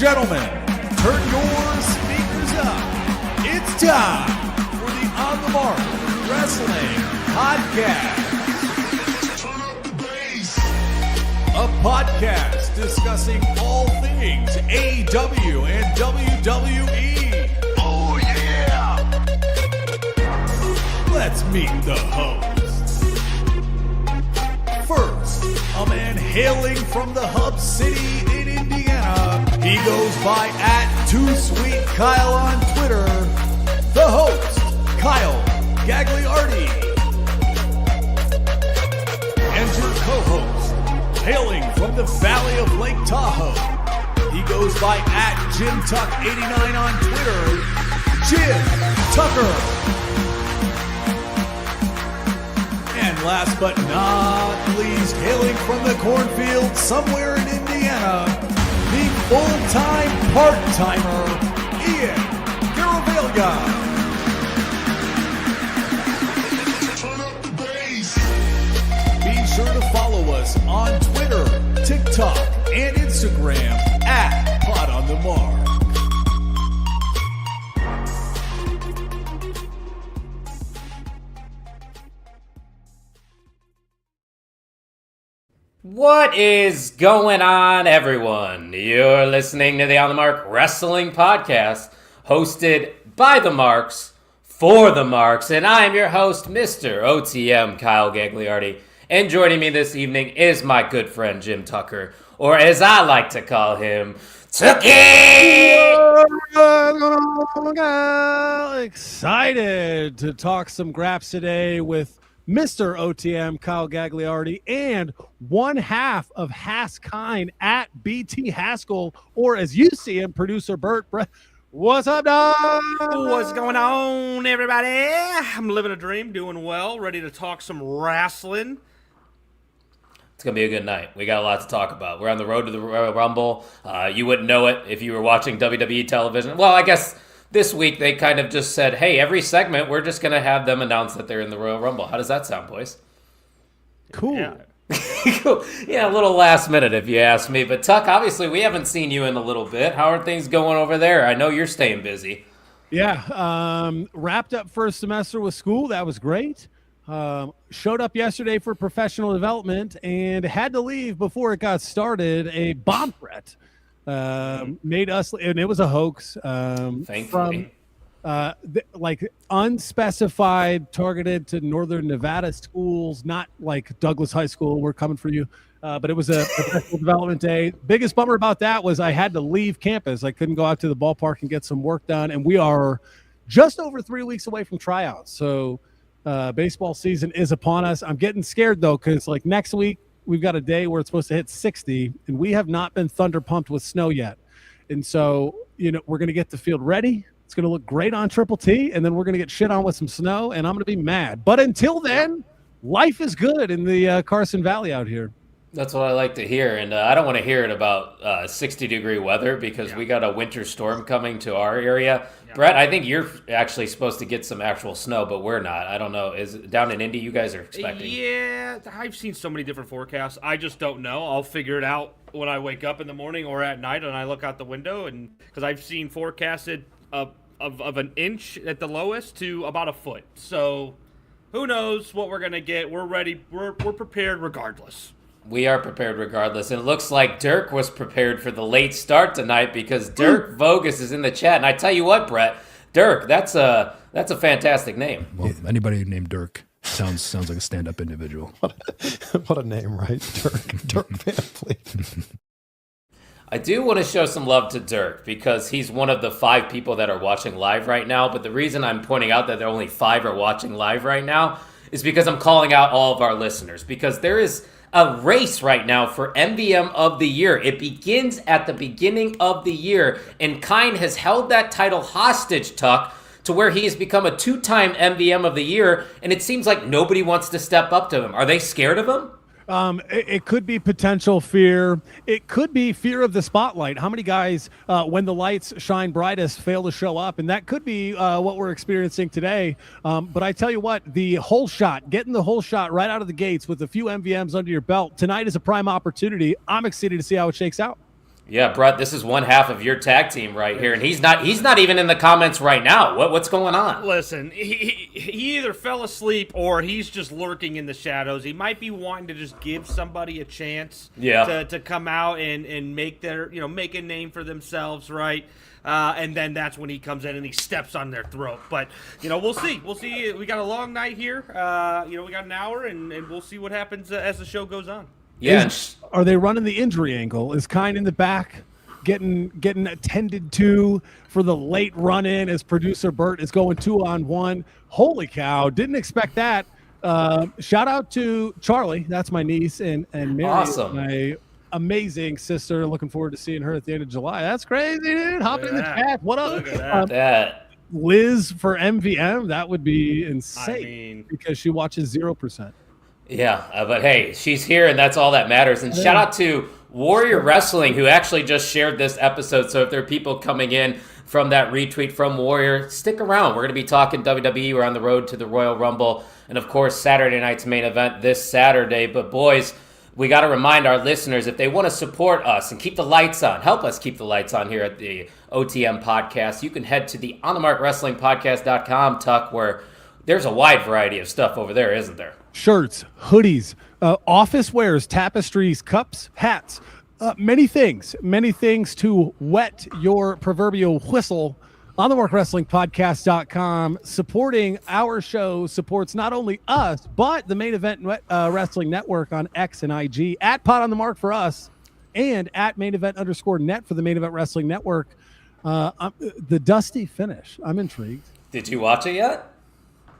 gentlemen, turn your speakers up. It's time for the On the Mark Wrestling Podcast. A podcast discussing all things AEW and WWE. Oh yeah! Let's meet the hosts. First, a man hailing from the Hub City in Indiana. He goes by @TooSweetKyle on Twitter. The host, Kyle Gagliardi. And your co-host, hailing from the Valley of Lake Tahoe. He goes by @JimTuck89 on Twitter. Jim Tucker. And last but not least, hailing from the cornfield somewhere in Indiana, the full-time part-timer, Ian Garavaglia. Be sure to follow us on Twitter, TikTok, and Instagram @PodOnTheMark. What is going on, everyone? You're listening to the On the Mark Wrestling Podcast, hosted by the Marks, for the Marks, and I am your host, Mr. OTM Kyle Gagliardi. And joining me this evening is my good friend Jim Tucker, or as I like to call him, Tucky! Excited to talk some graps today with Mr. OTM Kyle Gagliardi and one half of Haskine @BT Haskell, or as you see him, producer Brett. What's up, dog? What's going on, everybody? I'm living a dream, doing well, ready to talk some wrestling. It's going to be a good night. We got a lot to talk about. We're on the road to the Royal Rumble. You wouldn't know it if you were watching WWE television. Well, I guess this week they kind of just said, hey, every segment, we're just going to have them announce that they're in the Royal Rumble. How does that sound, boys? Cool. Yeah. Cool. Yeah, a little last minute if you ask me. But Tuck, obviously we haven't seen you in a little bit. How are things going over there? I know you're staying busy. Yeah, wrapped up first semester with school. That was great. Showed up yesterday for professional development and had to leave before it got started. A bomb threat made us, and it was a hoax. Thankfully. Like unspecified, targeted to Northern Nevada schools, not like Douglas High School. We're coming for you. But it was a professional development day. Biggest bummer about that was I had to leave campus. I couldn't go out to the ballpark and get some work done. And we are just over 3 weeks away from tryouts. So baseball season is upon us. I'm getting scared, though, because like next week, we've got a day where it's supposed to hit 60, and we have not been thunder pumped with snow yet. And so, we're going to get the field ready. It's going to look great on Triple T, and then we're going to get shit on with some snow, and I'm going to be mad. But until then, life is good in the Carson Valley out here. That's what I like to hear, and I don't want to hear it about 60-degree weather because we got a winter storm coming to our area. Yeah. Brett, I think you're actually supposed to get some actual snow, but we're not. I don't know. Is it down in Indy you guys are expecting? Yeah, I've seen so many different forecasts. I just don't know. I'll figure it out when I wake up in the morning or at night and I look out the window, and because I've seen forecasted of an inch at the lowest to about a foot. So who knows what we're going to get. We're ready. We're prepared regardless. We are prepared regardless. And it looks like Dirk was prepared for the late start tonight because Dirk Vogus is in the chat. And I tell you what, Brett, Dirk, that's a fantastic name. Well, anybody named Dirk sounds like a stand-up individual. What a name, right? Dirk Van Fleet. I do want to show some love to Dirk because he's one of the 5 people that are watching live right now. But the reason I'm pointing out that there are only 5 are watching live right now is because I'm calling out all of our listeners. Because there is a race right now for MVM of the Year. It begins at the beginning of the year, and Kine has held that title hostage, Tuck, to where he has become a 2-time MVM of the Year, and it seems like nobody wants to step up to him. Are they scared of him? It could be potential fear. It could be fear of the spotlight. How many guys, when the lights shine brightest, fail to show up? And that could be what we're experiencing today. But I tell you what, the whole shot, getting the whole shot right out of the gates with a few MVMs under your belt, tonight is a prime opportunity. I'm excited to see how it shakes out. Yeah, Brett, this is one half of your tag team right here, and he's not even in the comments right now. What's going on? Listen, he either fell asleep or he's just lurking in the shadows. He might be wanting to just give somebody a chance to come out and make make a name for themselves, right? And then that's when he comes in and he steps on their throat. But, we'll see. We'll see. We got a long night here. We got an hour, and we'll see what happens as the show goes on. Yeah. Are they running the injury angle? Is Kine in the back getting attended to for the late run in as producer Bert is going 2-on-1? Holy cow. Didn't expect that. Shout out to Charlie. That's my niece. And Mary, awesome. My amazing sister. Looking forward to seeing her at the end of July. That's crazy, dude. Hopping in the chat. What up? Look at that. Liz for MVM. That would be insane because she watches 0%. Yeah, but hey, she's here, and that's all that matters. And shout out to Warrior Wrestling, who actually just shared this episode. So if there are people coming in from that retweet from Warrior, stick around. We're going to be talking WWE. We're on the road to the Royal Rumble. And, of course, Saturday night's main event this Saturday. But, boys, we got to remind our listeners, if they want to support us and keep the lights on, help us keep the lights on here at the OTM podcast, you can head to the onthemarkwrestlingpodcast.com, Tuck, where there's a wide variety of stuff over there, isn't there? Shirts, hoodies, office wares, tapestries, cups, hats, many things to wet your proverbial whistle. On the markwrestlingpodcast.com, supporting our show supports not only us, but the Main Event Wrestling Network on X and IG, at Pod on the Mark for us, and at Main Event_net for the Main Event Wrestling Network. The Dusty finish. I'm intrigued. Did you watch it yet?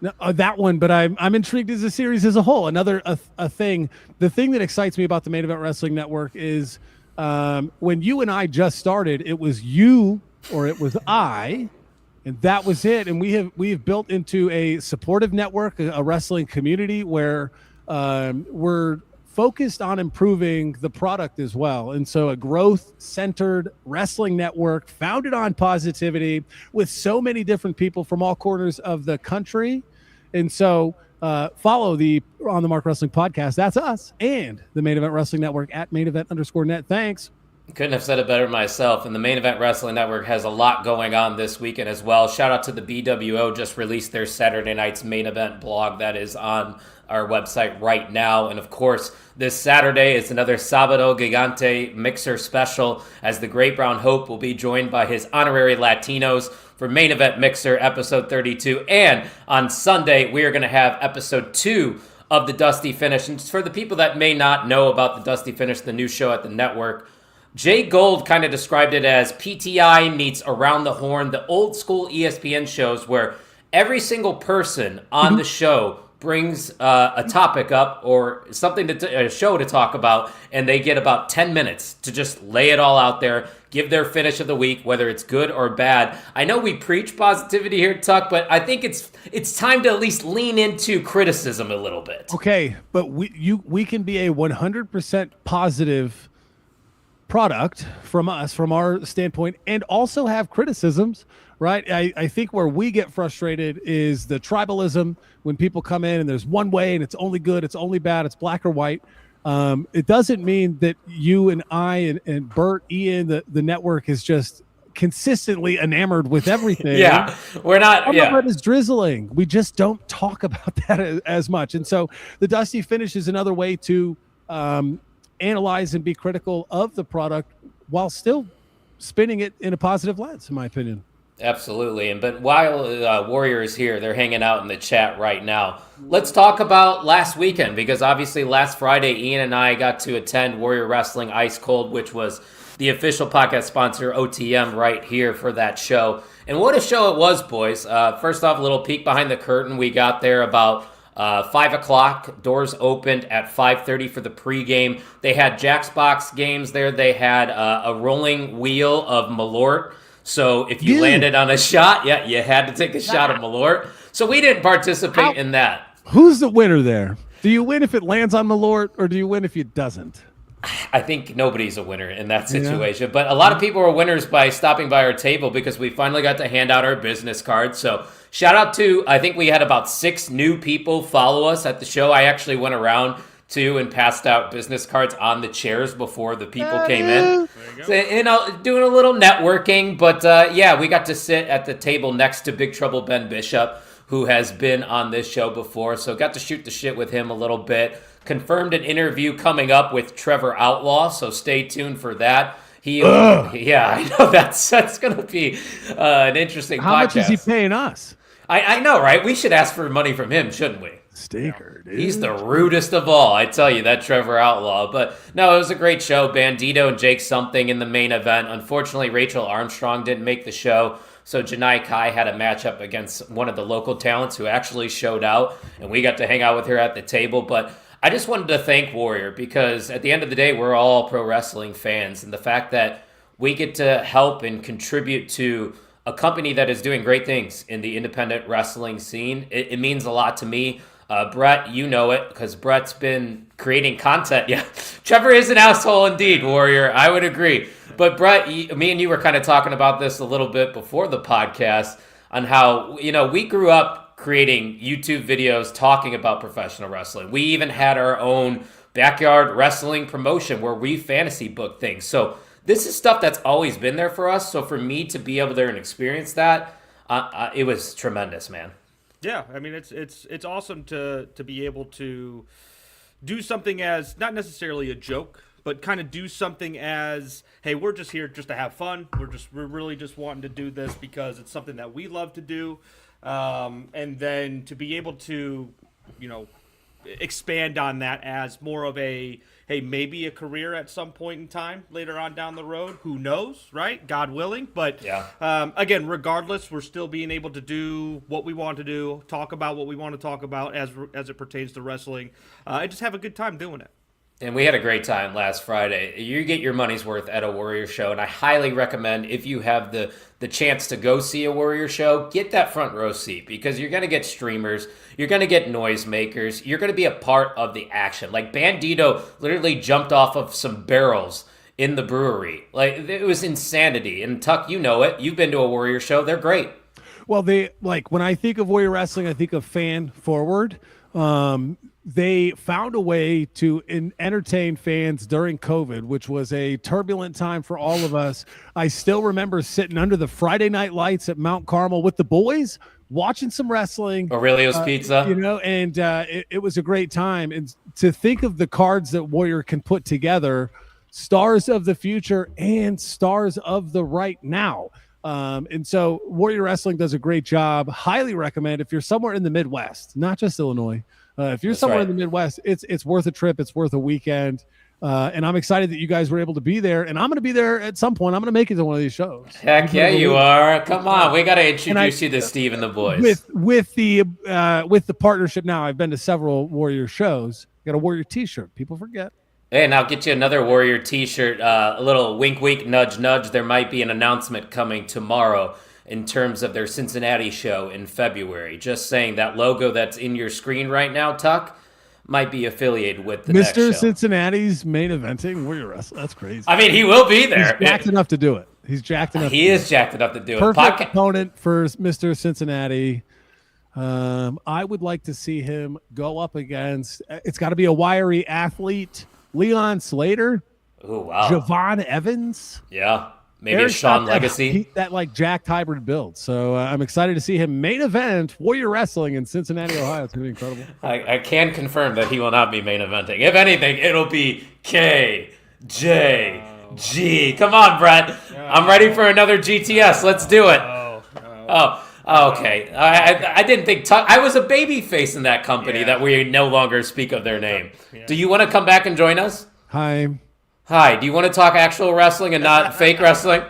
No, that one, but I'm intrigued as a series as a whole. Another thing. The thing that excites me about the Main Event Wrestling Network is when you and I just started, it was you or it was I, and that was it. And we have built into a supportive network, a wrestling community where we're focused on improving the product as well. And so a growth-centered wrestling network founded on positivity with so many different people from all corners of the country. And so follow the On the Mark Wrestling Podcast. That's us. And the Main Event Wrestling Network at Main Event_net. Thanks. Couldn't have said it better myself. And the Main Event Wrestling Network has a lot going on this weekend as well. Shout out to the BWO, just released their Saturday night's main event blog that is on our website right now. And of course, this Saturday is another Sábado Gigante Mixer special, as the Great Brown Hope will be joined by his honorary Latinos for Main Event Mixer episode 32. And on Sunday, we are going to have episode 2 of the Dusty Finish. And for the people that may not know about the Dusty Finish, the new show at the network, Jay Gold kind of described it as PTI meets Around the Horn, the old school ESPN shows where every single person on the show brings a topic up or something a show to talk about, and they get about 10 minutes to just lay it all out there, give their finish of the week, whether it's good or bad. I know we preach positivity here, Tuck, but I think it's time to at least lean into criticism a little bit. Okay, but we can be a 100% positive product from us, from our standpoint, and also have criticisms, right? I think where we get frustrated is the tribalism when people come in and there's one way and it's only good, it's only bad, it's black or white. It doesn't mean that you and I and Bert, Ian, the network is just consistently enamored with everything. Yeah, we're not. Some of it is drizzling. We just don't talk about that as much. And so the Dusty Finish is another way to analyze and be critical of the product while still spinning it in a positive lens, in my opinion. Absolutely. But while Warrior is here, they're hanging out in the chat right now. Let's talk about last weekend, because obviously last Friday, Ian and I got to attend Warrior Wrestling Ice Cold, which was the official podcast sponsor, OTM, right here for that show. And what a show it was, boys. First off, a little peek behind the curtain. We got there about 5 o'clock. Doors opened at 5:30 for the pregame. They had Jackbox games there. They had a rolling wheel of Malort. So if you landed on a shot, you had to take a shot of Malort. So we didn't participate in that. Who's the winner there? Do you win if it lands on Malort, or do you win if it doesn't? I think nobody's a winner in that situation. Yeah. But a lot of people were winners by stopping by our table because we finally got to hand out our business cards. So shout out to, I think we had about 6 new people follow us at the show. I actually went around too, and passed out business cards on the chairs before the people came in. So, doing a little networking, but yeah, we got to sit at the table next to Big Trouble Ben Bishop, who has been on this show before, so got to shoot the shit with him a little bit. Confirmed an interview coming up with Trevor Outlaw, so stay tuned for that. Yeah, I know that's gonna be an interesting How podcast. much is he paying us? I know, right? We should ask for money from him, shouldn't we? Stinker, dude. He's the rudest of all, I tell you, that Trevor Outlaw. But no, it was a great show. Bandito and Jake Something in the main event. Unfortunately, Rachel Armstrong didn't make the show, so Janai Kai had a matchup against one of the local talents who actually showed out, and we got to hang out with her at the table. But I just wanted to thank Warrior, because at the end of the day, we're all pro wrestling fans, and the fact that we get to help and contribute to a company that is doing great things in the independent wrestling scene, it means a lot to me. Brett, you know it, because Brett's been creating content. Yeah, Trevor is an asshole indeed, Warrior. I would agree. But Brett, me and you were kind of talking about this a little bit before the podcast on how, we grew up creating YouTube videos talking about professional wrestling. We even had our own backyard wrestling promotion where we fantasy book things. So this is stuff that's always been there for us. So for me to be able to experience that, it was tremendous, man. Yeah, I mean it's awesome to be able to do something as not necessarily a joke, but kind of do something as, hey, we're just here just to have fun. We're really just wanting to do this because it's something that we love to do, and then to be able to, expand on that as more of a, hey, maybe a career at some point in time later on down the road. Who knows, right? God willing. But yeah. Again, regardless, we're still being able to do what we want to do, talk about what we want to talk about as it pertains to wrestling, and just have a good time doing it. And we had a great time last Friday. You get your money's worth at a Warrior show, and I highly recommend, if you have the chance to go see a Warrior show, get that front row seat, because you're going to get streamers, you're going to get noisemakers, you're going to be a part of the action. Like, Bandito literally jumped off of some barrels in the brewery. Like, it was insanity. And Tuck, you know it. You've been to a Warrior show. They're great. Well, when I think of Warrior Wrestling, I think of fan forward. They found a way to entertain fans during COVID, which was a turbulent time for all of us. I still remember sitting under the Friday night lights at Mount Carmel with the boys, watching some wrestling. Aurelio's Pizza. And it was a great time. And to think of the cards that Warrior can put together, stars of the future and stars of the right now. And so Warrior Wrestling does a great job. Highly recommend if you're somewhere in the Midwest, not just Illinois. If you're somewhere in the Midwest, it's worth a trip. It's worth a weekend. And I'm excited that you guys were able to be there. And I'm going to be there at some point. I'm going to make it to one of these shows. Heck yeah, you are. Come on. We got to introduce you to Steve and the boys. With the partnership now, I've been to several Warrior shows. Got a Warrior t-shirt. People forget. Hey, and I'll get you another Warrior t-shirt. A little wink, wink, nudge, nudge. There might be an announcement coming tomorrow in terms of their Cincinnati show in February. Just saying, that logo that's in your screen right now, Tuck, might be affiliated with the next show. Mr. Cincinnati's main eventing Warrior Wrestling. That's crazy. I mean, he will be there. He's jacked enough to do it. He is jacked enough to do it. Perfect opponent for Mr. Cincinnati. I would like to see him go up against, it's got to be a wiry athlete, Leon Slater. Oh, wow. Javon Evans. Yeah. Maybe a Sean Legacy. That like jacked hybrid build. So I'm excited to see him main event Warrior Wrestling in Cincinnati, Ohio. It's going to be incredible. I can confirm that he will not be main eventing. If anything, it'll be KJG. Come on, Brett. I'm ready for another GTS. Let's do it. Okay. I didn't think I was a baby face in that company that we no longer speak of their name. Yeah. Do you want to come back and join us? Hi, do you want to talk actual wrestling and not fake wrestling?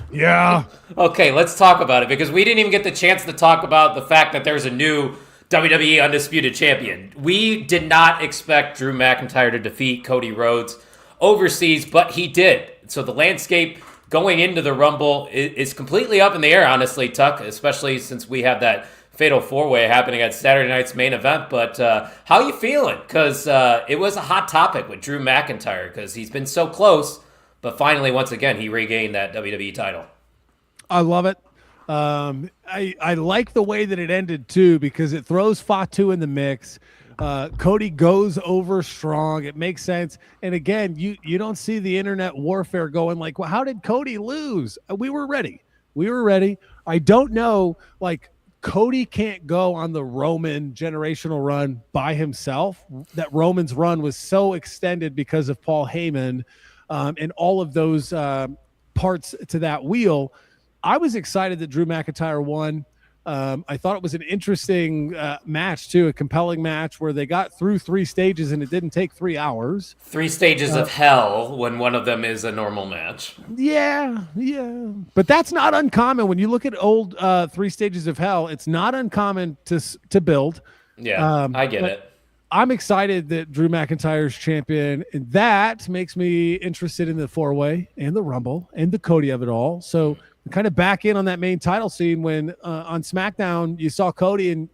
Yeah. Okay, let's talk about it, because we didn't even get the chance to talk about the fact that there's a new WWE Undisputed Champion. We did not expect Drew McIntyre to defeat Cody Rhodes overseas, but he did. So the landscape going into the Rumble is completely up in the air, honestly, Tuck, especially since we have that Fatal 4-Way happening at Saturday night's main event. But how you feeling? Because it was a hot topic with Drew McIntyre, because he's been so close, but finally, once again, he regained that WWE title. I love it. I like the way that it ended, too, because it throws Fatu in the mix. Cody goes over strong. It makes sense. And again, you don't see the internet warfare going like, well, how did Cody lose? We were ready. We were ready. I don't know. Like, Cody can't go on the Roman generational run by himself. That Roman's run was so extended because of Paul Heyman and all of those parts to that wheel. I was excited that Drew McIntyre won. I thought it was an interesting match, too, a compelling match where they got through 3 stages and it didn't take 3 hours. 3 stages of hell when one of them is a normal match. Yeah. But that's not uncommon. When you look at old 3 stages of hell, it's not uncommon to build. Yeah, I get it. I'm excited that Drew McIntyre's champion, and that makes me interested in the 4-way and the Rumble and the Cody of it all. So kind of back in on that main title scene when on SmackDown you saw Cody and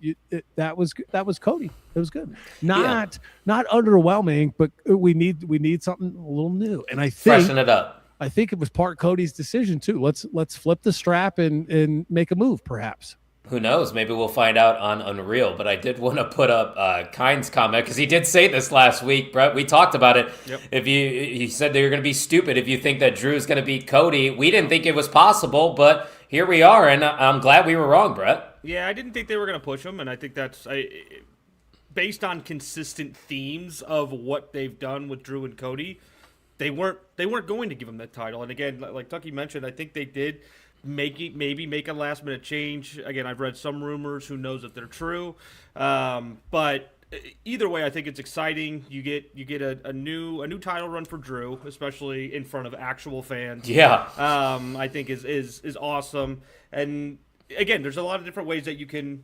that was Cody. It was good. Not underwhelming, but we need something a little new. And I think freshen it up. I think it was part Cody's decision too. Let's flip the strap and make a move, perhaps. Who knows? Maybe we'll find out on Unreal. But I did want to put up Kind's comment because he did say this last week, Brett. We talked about it. Yep. He said they were going to be stupid if you think that Drew's going to beat Cody. We didn't think it was possible, but here we are, and I'm glad we were wrong, Brett. Yeah, I didn't think they were going to push him, and I think that's based on consistent themes of what they've done with Drew and Cody. They weren't going to give him that title, and again, like Tucky mentioned, I think they did. Maybe make a last minute change. Again, I've read some rumors. Who knows if they're true? But either way, I think it's exciting. You get a new title run for Drew, especially in front of actual fans. Yeah. I think is awesome. And again, there's a lot of different ways that you can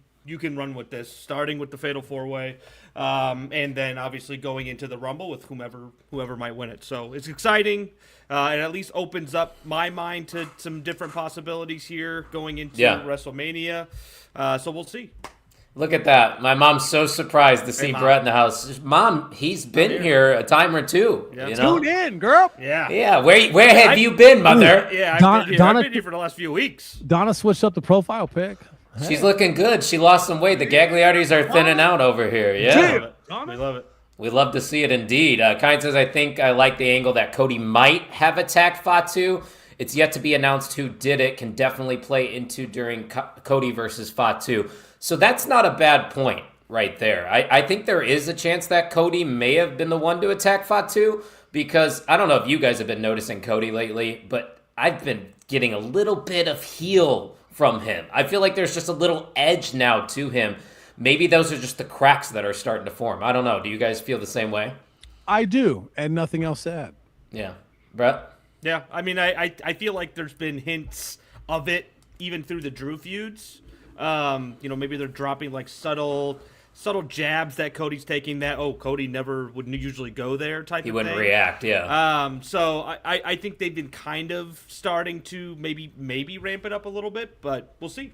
run with this, starting with the Fatal 4-Way, and then obviously going into the Rumble with whoever might win it. So it's exciting. It at least opens up my mind to some different possibilities here going into WrestleMania. So we'll see. Look at that. My mom's so surprised to see Brett in the house. Mom, he's been here a time or two. Yeah. You know? Tune in, girl. Yeah. Where have you been, mother? I've been here for the last few weeks. Donna switched up the profile pic. She's looking good. She lost some weight. The Gagliardis are thinning out over here. Yeah. We love it. We love to see it indeed. Kind says, I think I like the angle that Cody might have attacked Fatu. It's yet to be announced who did it. Can definitely play into during Cody versus Fatu. So that's not a bad point right there. I think there is a chance that Cody may have been the one to attack Fatu because I don't know if you guys have been noticing Cody lately, but I've been getting a little bit of heel from him. I feel like there's just a little edge now to him. Maybe those are just the cracks that are starting to form. I don't know. Do you guys feel the same way? I do, and nothing else to add. Yeah. Brett? Yeah, I mean, I feel like there's been hints of it even through the Drew feuds. Maybe they're dropping like subtle jabs that Cody's taking that, Cody never would usually go there type of thing. He wouldn't react, yeah. So I think they've been kind of starting to maybe ramp it up a little bit, but we'll see.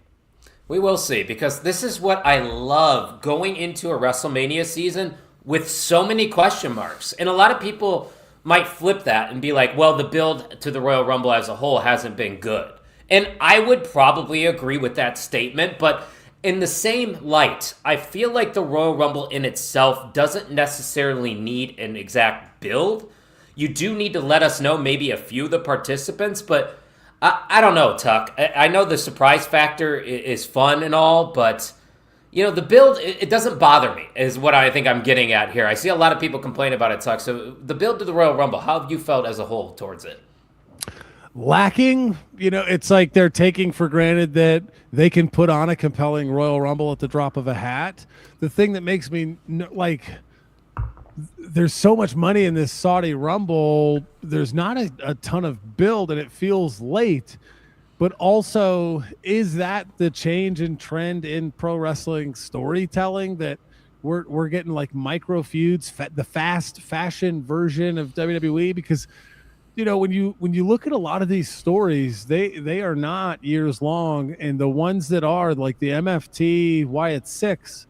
We will see, because this is what I love going into a WrestleMania season with so many question marks. And a lot of people might flip that and be like, well, the build to the Royal Rumble as a whole hasn't been good. And I would probably agree with that statement, but in the same light, I feel like the Royal Rumble in itself doesn't necessarily need an exact build. You do need to let us know maybe a few of the participants, but I don't know, Tuck. I know the surprise factor is fun and all, but the build, it doesn't bother me, is what I think I'm getting at here. I see a lot of people complain about it, Tuck. So the build to the Royal Rumble, how have you felt as a whole towards it? Lacking. It's like they're taking for granted that they can put on a compelling Royal Rumble at the drop of a hat. The thing that makes me there's so much money in this Saudi Rumble. There's not a ton of build, and it feels late. But also, is that the change in trend in pro wrestling storytelling that we're getting like micro feuds, the fast fashion version of WWE? Because when you look at a lot of these stories, they are not years long, and the ones that are like the MFT Wyatt 6,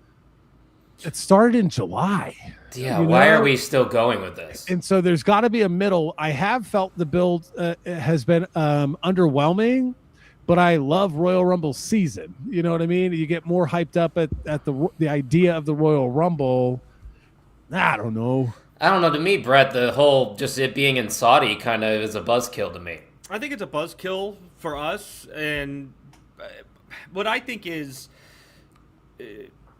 it started in July. Yeah, why are we still going with this? And so there's got to be a middle. I have felt the build has been underwhelming, but I love Royal Rumble season. You know what I mean? You get more hyped up at the idea of the Royal Rumble. I don't know. I don't know. To me, Brett, the whole just it being in Saudi kind of is a buzzkill to me. I think it's a buzzkill for us, and what I think is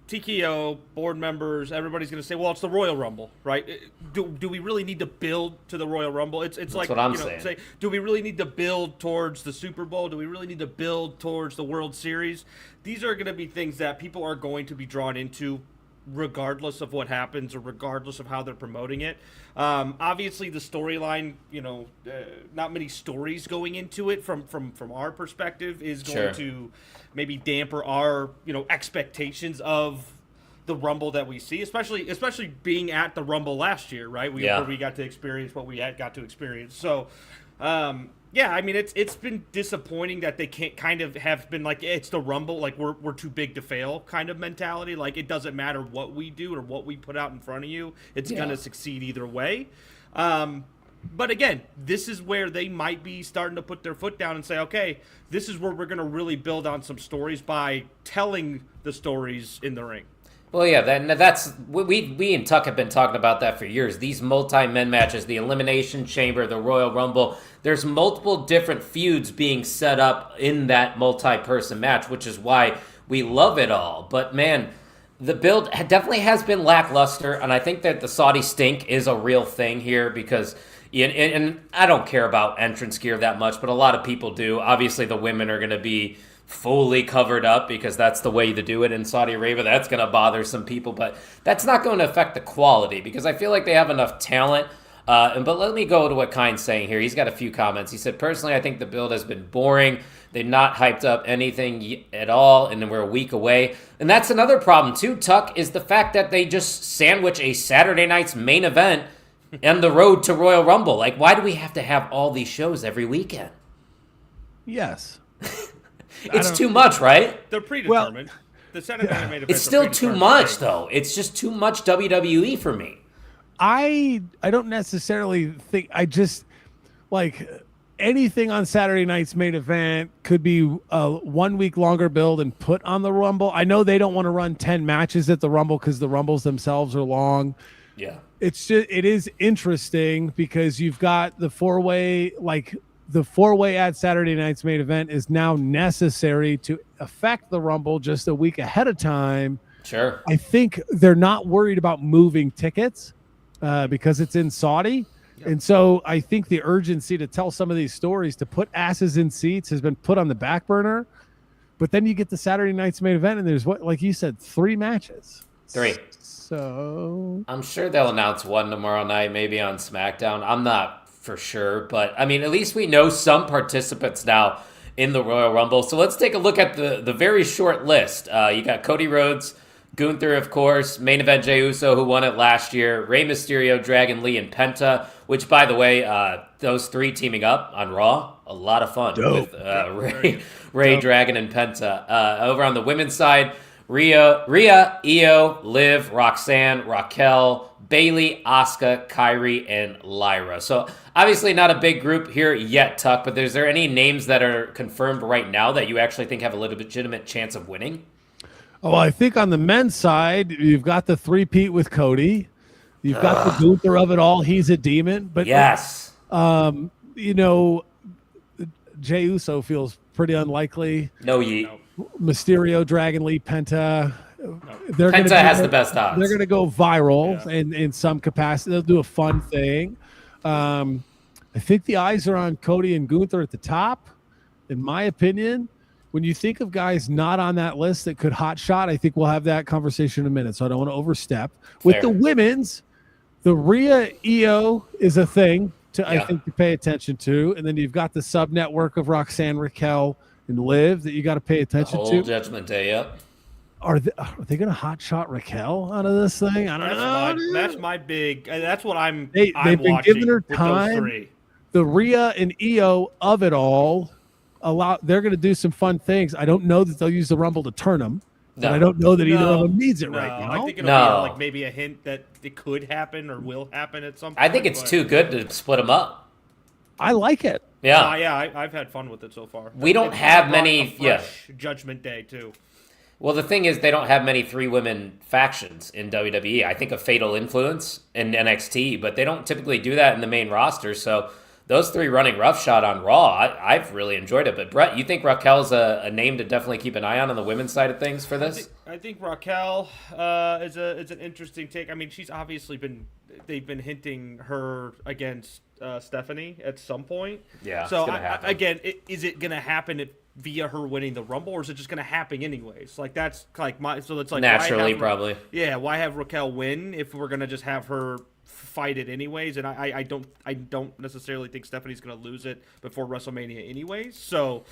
TKO board members, everybody's going to say, "Well, it's the Royal Rumble, right? Do we really need to build to the Royal Rumble? It's like what I'm saying. Say, do we really need to build towards the Super Bowl? Do we really need to build towards the World Series? These are going to be things that people are going to be drawn into, regardless of what happens or regardless of how they're promoting it. Obviously, the storyline, not many stories going into it from our perspective is going to maybe damper our expectations of the Rumble that we see, especially being at the Rumble last year, right? Where we got to experience what we had got to experience. So. Yeah, I mean it's been disappointing that they can't kind of have been like it's the Rumble, like we're too big to fail kind of mentality. Like it doesn't matter what we do or what we put out in front of you, it's gonna succeed either way. But again, this is where they might be starting to put their foot down and say, okay, this is where we're gonna really build on some stories by telling the stories in the ring. Well, yeah, that's we and Tuck have been talking about that for years. These multi-men matches, the Elimination Chamber, the Royal Rumble, there's multiple different feuds being set up in that multi-person match, which is why we love it all. But man, the build definitely has been lackluster, and I think that the Saudi stink is a real thing here because, and I don't care about entrance gear that much, but a lot of people do. Obviously, the women are going to be fully covered up because that's the way to do it in Saudi Arabia. That's going to bother some people, but that's not going to affect the quality because I feel like they have enough talent. But let me go to what Kine's saying here. He's got a few comments. He said, personally, I think the build has been boring. They've not hyped up anything at all, and then we're a week away. And that's another problem, too, Tuck, is the fact that they just sandwich a Saturday night's main event and the road to Royal Rumble. Like, why do we have to have all these shows every weekend? Yes. It's too much, right? They're predetermined. The Saturday Night Main Events It's still too much, though. It's just too much WWE for me. I don't necessarily think I just like anything on Saturday night's main event could be a 1 week longer build and put on the Rumble. I know they don't want to run 10 matches at the Rumble because the Rumbles themselves are long. Yeah. It is interesting because you've got the four-way at Saturday night's main event is now necessary to affect the Rumble just a week ahead of time. Sure. I think they're not worried about moving tickets because it's in Saudi. Yep. And so I think the urgency to tell some of these stories, to put asses in seats, has been put on the back burner. But then you get the Saturday night's main event, and there's, like you said, 3 matches. 3. So I'm sure they'll announce one tomorrow night, maybe on SmackDown. I'm not for sure, but I mean, at least we know some participants now in the Royal Rumble. So let's take a look at the very short list. You got Cody Rhodes, Gunther, of course, main event Jey Uso, who won it last year, Rey Mysterio, Dragon Lee, and Penta, which, by the way, those 3 teaming up on Raw, a lot of fun. Dope. With Ray, Dragon, and Penta. Over on the women's side, Rhea, Io, Liv, Roxanne, Raquel, Bailey, Asuka, Kyrie, and Lyra. So obviously not a big group here yet, Tuck, but is there any names that are confirmed right now that you actually think have a legitimate chance of winning? Oh, I think on the men's side, you've got the 3-peat with Cody. You've got the Gunther of it all. He's a demon. But yes. Jey Uso feels pretty unlikely. No yeet. Mysterio, Dragon Lee, Penta. Penta has the best odds. They're going to go viral in some capacity. They'll do a fun thing. I think the eyes are on Cody and Gunther at the top, in my opinion. When you think of guys not on that list that could hot shot, I think we'll have that conversation in a minute, so I don't want to overstep. With the women's, the Rhea Io is a thing I think to pay attention to, and then you've got the sub network of Roxanne, Raquel, and Liv that you got to pay attention to. Judgment Day, yep. Are they going to hot shot Raquel out of this thing? I don't know. That's my big. That's what I'm. They've been giving her time. Those 3. The Rhea and Io of it all. They're going to do some fun things. I don't know that they'll use the Rumble to turn them. But I don't know that either of them needs it right now. I think it'll be like maybe a hint that it could happen or will happen at some point. I think it's too good to split them up. I like it. Yeah. I've had fun with it so far. We don't have many. Judgment Day too. Well, the thing is, they don't have many three women factions in WWE. I think a Fatal Influence in NXT, but they don't typically do that in the main roster. So those three running roughshod on Raw, I've really enjoyed it. But Brett, you think Raquel's a name to definitely keep an eye on the women's side of things for this? I think Raquel is an interesting take. I mean, she's obviously they've been hinting her against Stephanie at some point. Yeah. So it's gonna happen. is it going to happen via her winning the Rumble, or is it just going to happen anyways? Like that's like so it's like Naturally, probably. Yeah. Why have Raquel win if we're going to just have her fight it anyways? And I don't necessarily think Stephanie's going to lose it before WrestleMania anyways. So,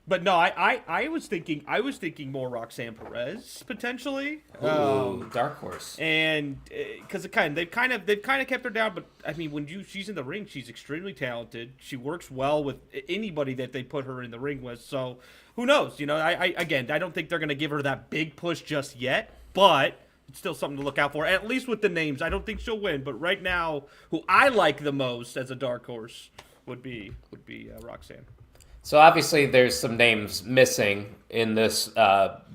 but no, I was thinking more Roxanne Perez potentially. Ooh, dark horse. And because they've kind of kept her down, but I mean she's in the ring, she's extremely talented. She works well with anybody that they put her in the ring with. So who knows? You know, I don't think they're going to give her that big push just yet, but it's still something to look out for. At least with the names, I don't think she'll win. But right now, who I like the most as a dark horse would be Roxanne. So obviously there's some names missing in this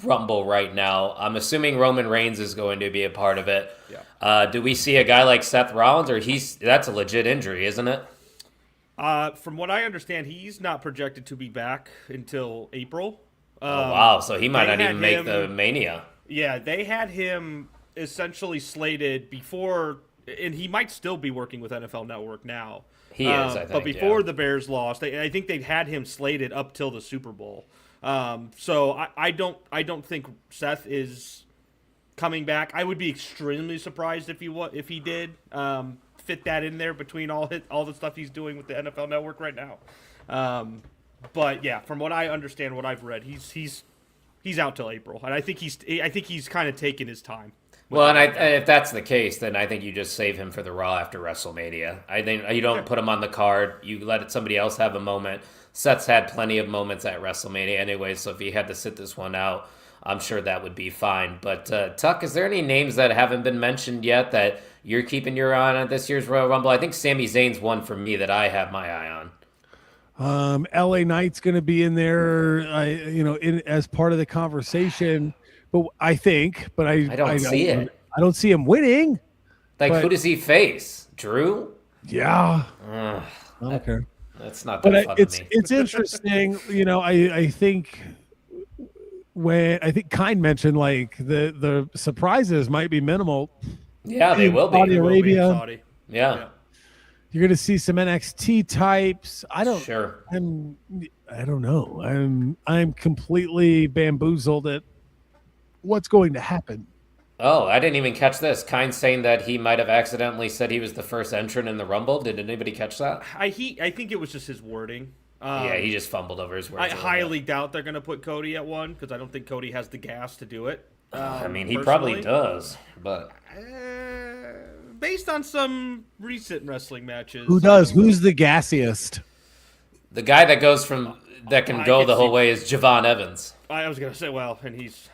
Rumble right now. I'm assuming Roman Reigns is going to be a part of it. Yeah. Do we see a guy like Seth Rollins, or that's a legit injury, isn't it? From what I understand, he's not projected to be back until April. Oh, wow. So he might not even make the Mania. Yeah, they had him essentially slated before, and he might still be working with NFL Network now. He is, I think. But before the Bears lost, I think they had him slated up till the Super Bowl. So I don't think Seth is coming back. I would be extremely surprised if he did fit that in there between all the stuff he's doing with the NFL Network right now. But yeah, from what I understand, what I've read, he's out till April, and I think he's kind of taking his time. Well, and if that's the case, then I think you just save him for the Raw after WrestleMania. I think you don't put him on the card. You let somebody else have a moment. Seth's had plenty of moments at WrestleMania anyway, so if he had to sit this one out, I'm sure that would be fine. But Tuck, is there any names that haven't been mentioned yet that you're keeping your eye on at this year's Royal Rumble? I think Sami Zayn's one for me that I have my eye on. LA Knight's going to be in there, as part of the conversation. But I don't see it. I don't see him winning. Who does he face? Drew? Yeah. I don't care. That's not that fun to me. It's interesting. I think Kind mentioned like the surprises might be minimal. Yeah, they will be. Saudi Arabia. Yeah. You're going to see some NXT types. I don't know. I'm completely bamboozled at what's going to happen. Oh, I didn't even catch this. Kind saying that he might have accidentally said he was the first entrant in the Rumble. Did anybody catch that? I think it was just his wording. Yeah, he just fumbled over his words. I highly doubt they're going to put Cody at one because I don't think Cody has the gas to do it. He probably does, but based on some recent wrestling matches, who does? Who's the gassiest? The guy that can go the whole way is Javon Evans. I was going to say, and he's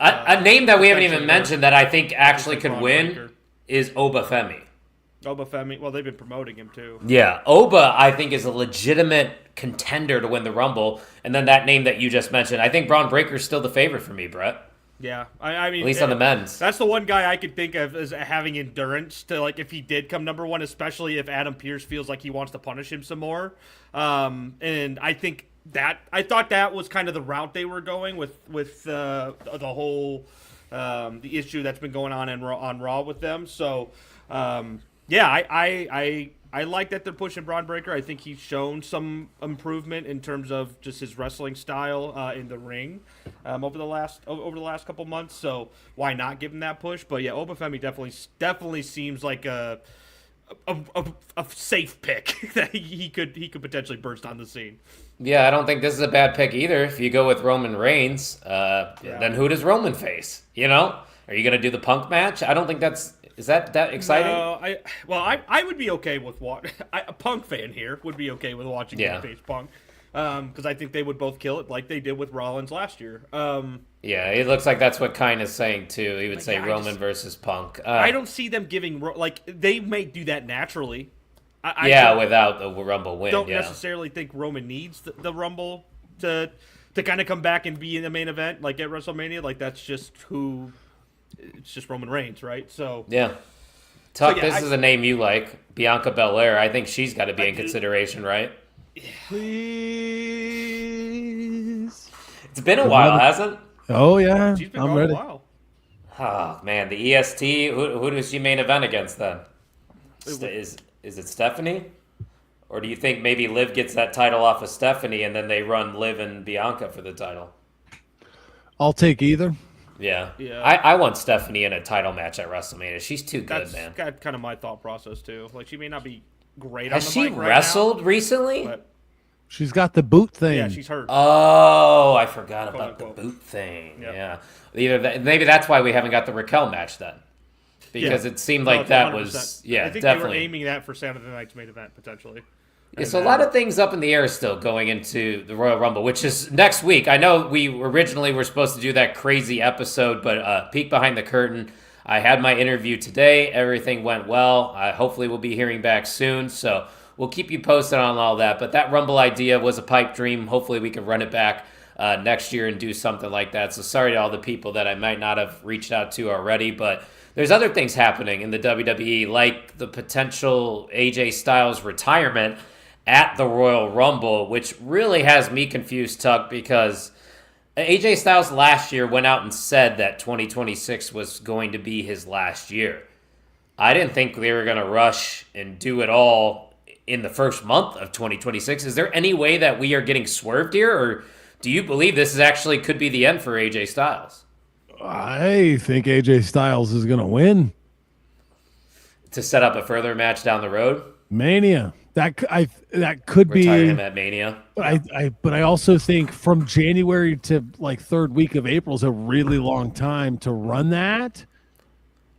a name that we haven't even mentioned that I think actually could win is Oba Femi. Oba Femi. Well, they've been promoting him too. Yeah, Oba I think is a legitimate contender to win the Rumble, and then that name that you just mentioned, I think Braun Breaker's still the favorite for me, Brett. Yeah, I mean, at least on the men's. That's the one guy I could think of as having endurance to, like, if he did come number one, especially if Adam Pearce feels like he wants to punish him some more. And I think I thought that was kind of the route they were going with the whole the issue that's been going on Raw with them. So yeah, I like that they're pushing Braun Breaker. I think he's shown some improvement in terms of just his wrestling style in the ring over the last couple months. So why not give him that push? But yeah, Obafemi definitely seems like a safe pick that he could potentially burst on the scene. Yeah, I don't think this is a bad pick either. If you go with Roman Reigns, then who does Roman face? Are you going to do the Punk match? I don't think is that exciting? No, I would be okay with a Punk fan here would be okay with watching him face Punk, because I think they would both kill it like they did with Rollins last year. Yeah, it looks like that's what Kine is saying too. He would say Roman versus Punk. I don't see them giving they may do that naturally. Without the Rumble win. Don't necessarily think Roman needs the Rumble to to kind of come back and be in the main event, like at WrestleMania, like that's just who. It's just Roman Reigns, right? So Yeah. Tuck, So, yeah, this is a name you like, Bianca Belair. I think she's got to be in consideration, right? Please. It's been a while, hasn't? Oh yeah, she's been I'm gone ready. a while. Oh man, the EST. Who does she main event against then? Is it Stephanie, or do you think maybe Liv gets that title off of Stephanie and then they run Liv and Bianca for the title? I'll take either. Yeah. Yeah. I want Stephanie in a title match at WrestleMania. She's too good, That's man. kind of my thought process too. Like she may not be great Has on the she mic right wrestled now, recently? but She's got the boot thing. yeah, she's hurt. Oh, I forgot about the unquote. boot thing. Yep. Yeah. Either that, maybe that's why we haven't got the Raquel match then. Because Yeah. it seemed No, like it's that 100%. was, I yeah, think definitely. they were aiming that for Saturday night's main event potentially. Yeah, so a lot of things up in the air still going into the Royal Rumble, which is next week. I know we originally were supposed to do that crazy episode, but peek behind the curtain. I had my interview today. Everything went well. Hopefully we'll be hearing back soon. So we'll keep you posted on all that. But that Rumble idea was a pipe dream. Hopefully we can run it back next year and do something like that. So sorry to all the people that I might not have reached out to already, but there's other things happening in the WWE, like the potential AJ Styles retirement at the Royal Rumble, which really has me confused, Tuck, because AJ Styles last year went out and said that 2026 was going to be his last year. I didn't think they were going to rush and do it all in the first month of 2026. Is there any way that we are getting swerved here, or do you believe this is actually could be the end for AJ Styles? I think AJ Styles is going to win To set up a further match down the road? Mania. That could Retire be. him at Mania? But I also think from January to like third week of April is a really long time to run that.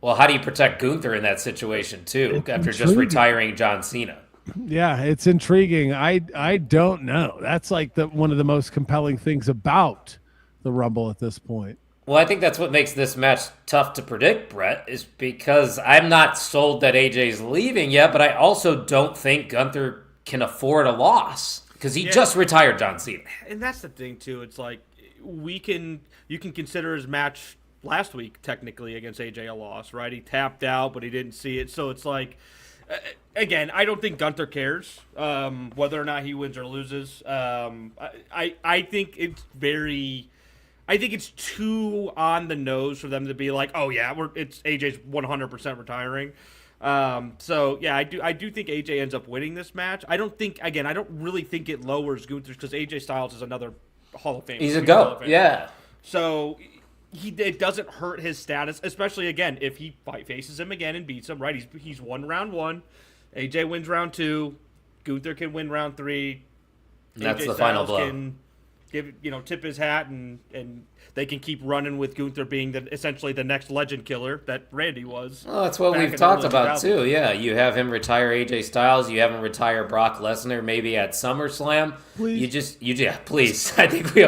Well, how do you protect Gunther in that situation, too, after just intriguing. retiring John Cena? Yeah, it's intriguing. I don't know. That's like one of the most compelling things about the Rumble at this point. Well, I think that's what makes this match tough to predict, Brett, is because I'm not sold that AJ's leaving yet, but I also don't think Gunther can afford a loss because he just retired John Cena. And that's the thing too. It's like you can consider his match last week technically against AJ a loss, right? He tapped out, but he didn't see it. So it's like, again, I don't think Gunther cares whether or not he wins or loses. I think it's very. I think it's too on the nose for them to be like, oh yeah, it's AJ's 100% retiring. So yeah, I do think AJ ends up winning this match. I don't really think it lowers Gunther's because AJ Styles is another Hall of Fame. He's a GOAT, yeah. So it doesn't hurt his status, especially again if he faces him again and beats him. Right, he's won round one. AJ wins round two. Gunther can win round three. And that's AJ the final Styles blow. can tip his hat and they can keep running with Gunther being essentially the next legend killer that Randy was. Well, that's what back we've in the talked early about 2000s. too. Yeah, you have him retire AJ Styles. You have him retire Brock Lesnar, maybe at SummerSlam. Please. Please. I think we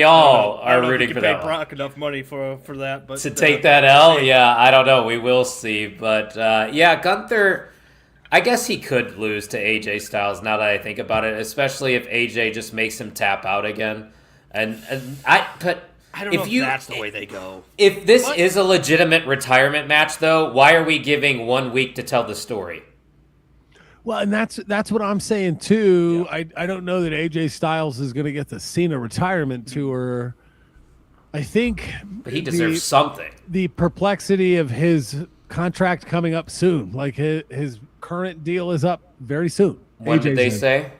all I don't are know if rooting you for can pay that. Brock enough money for that, but To take that L, yeah, I don't know. We will see, but yeah, Gunther. I guess he could lose to AJ Styles. Now that I think about it, especially if AJ just makes him tap out again, I don't know if that's the way they go. If this is a legitimate retirement match, though, why are we giving 1 week to tell the story? Well, and that's what I'm saying too. Yeah. I don't know that AJ Styles is going to get the Cena retirement tour. I think, but he deserves something. The perplexity of his contract coming up soon, like his current deal is up very soon. When did they say?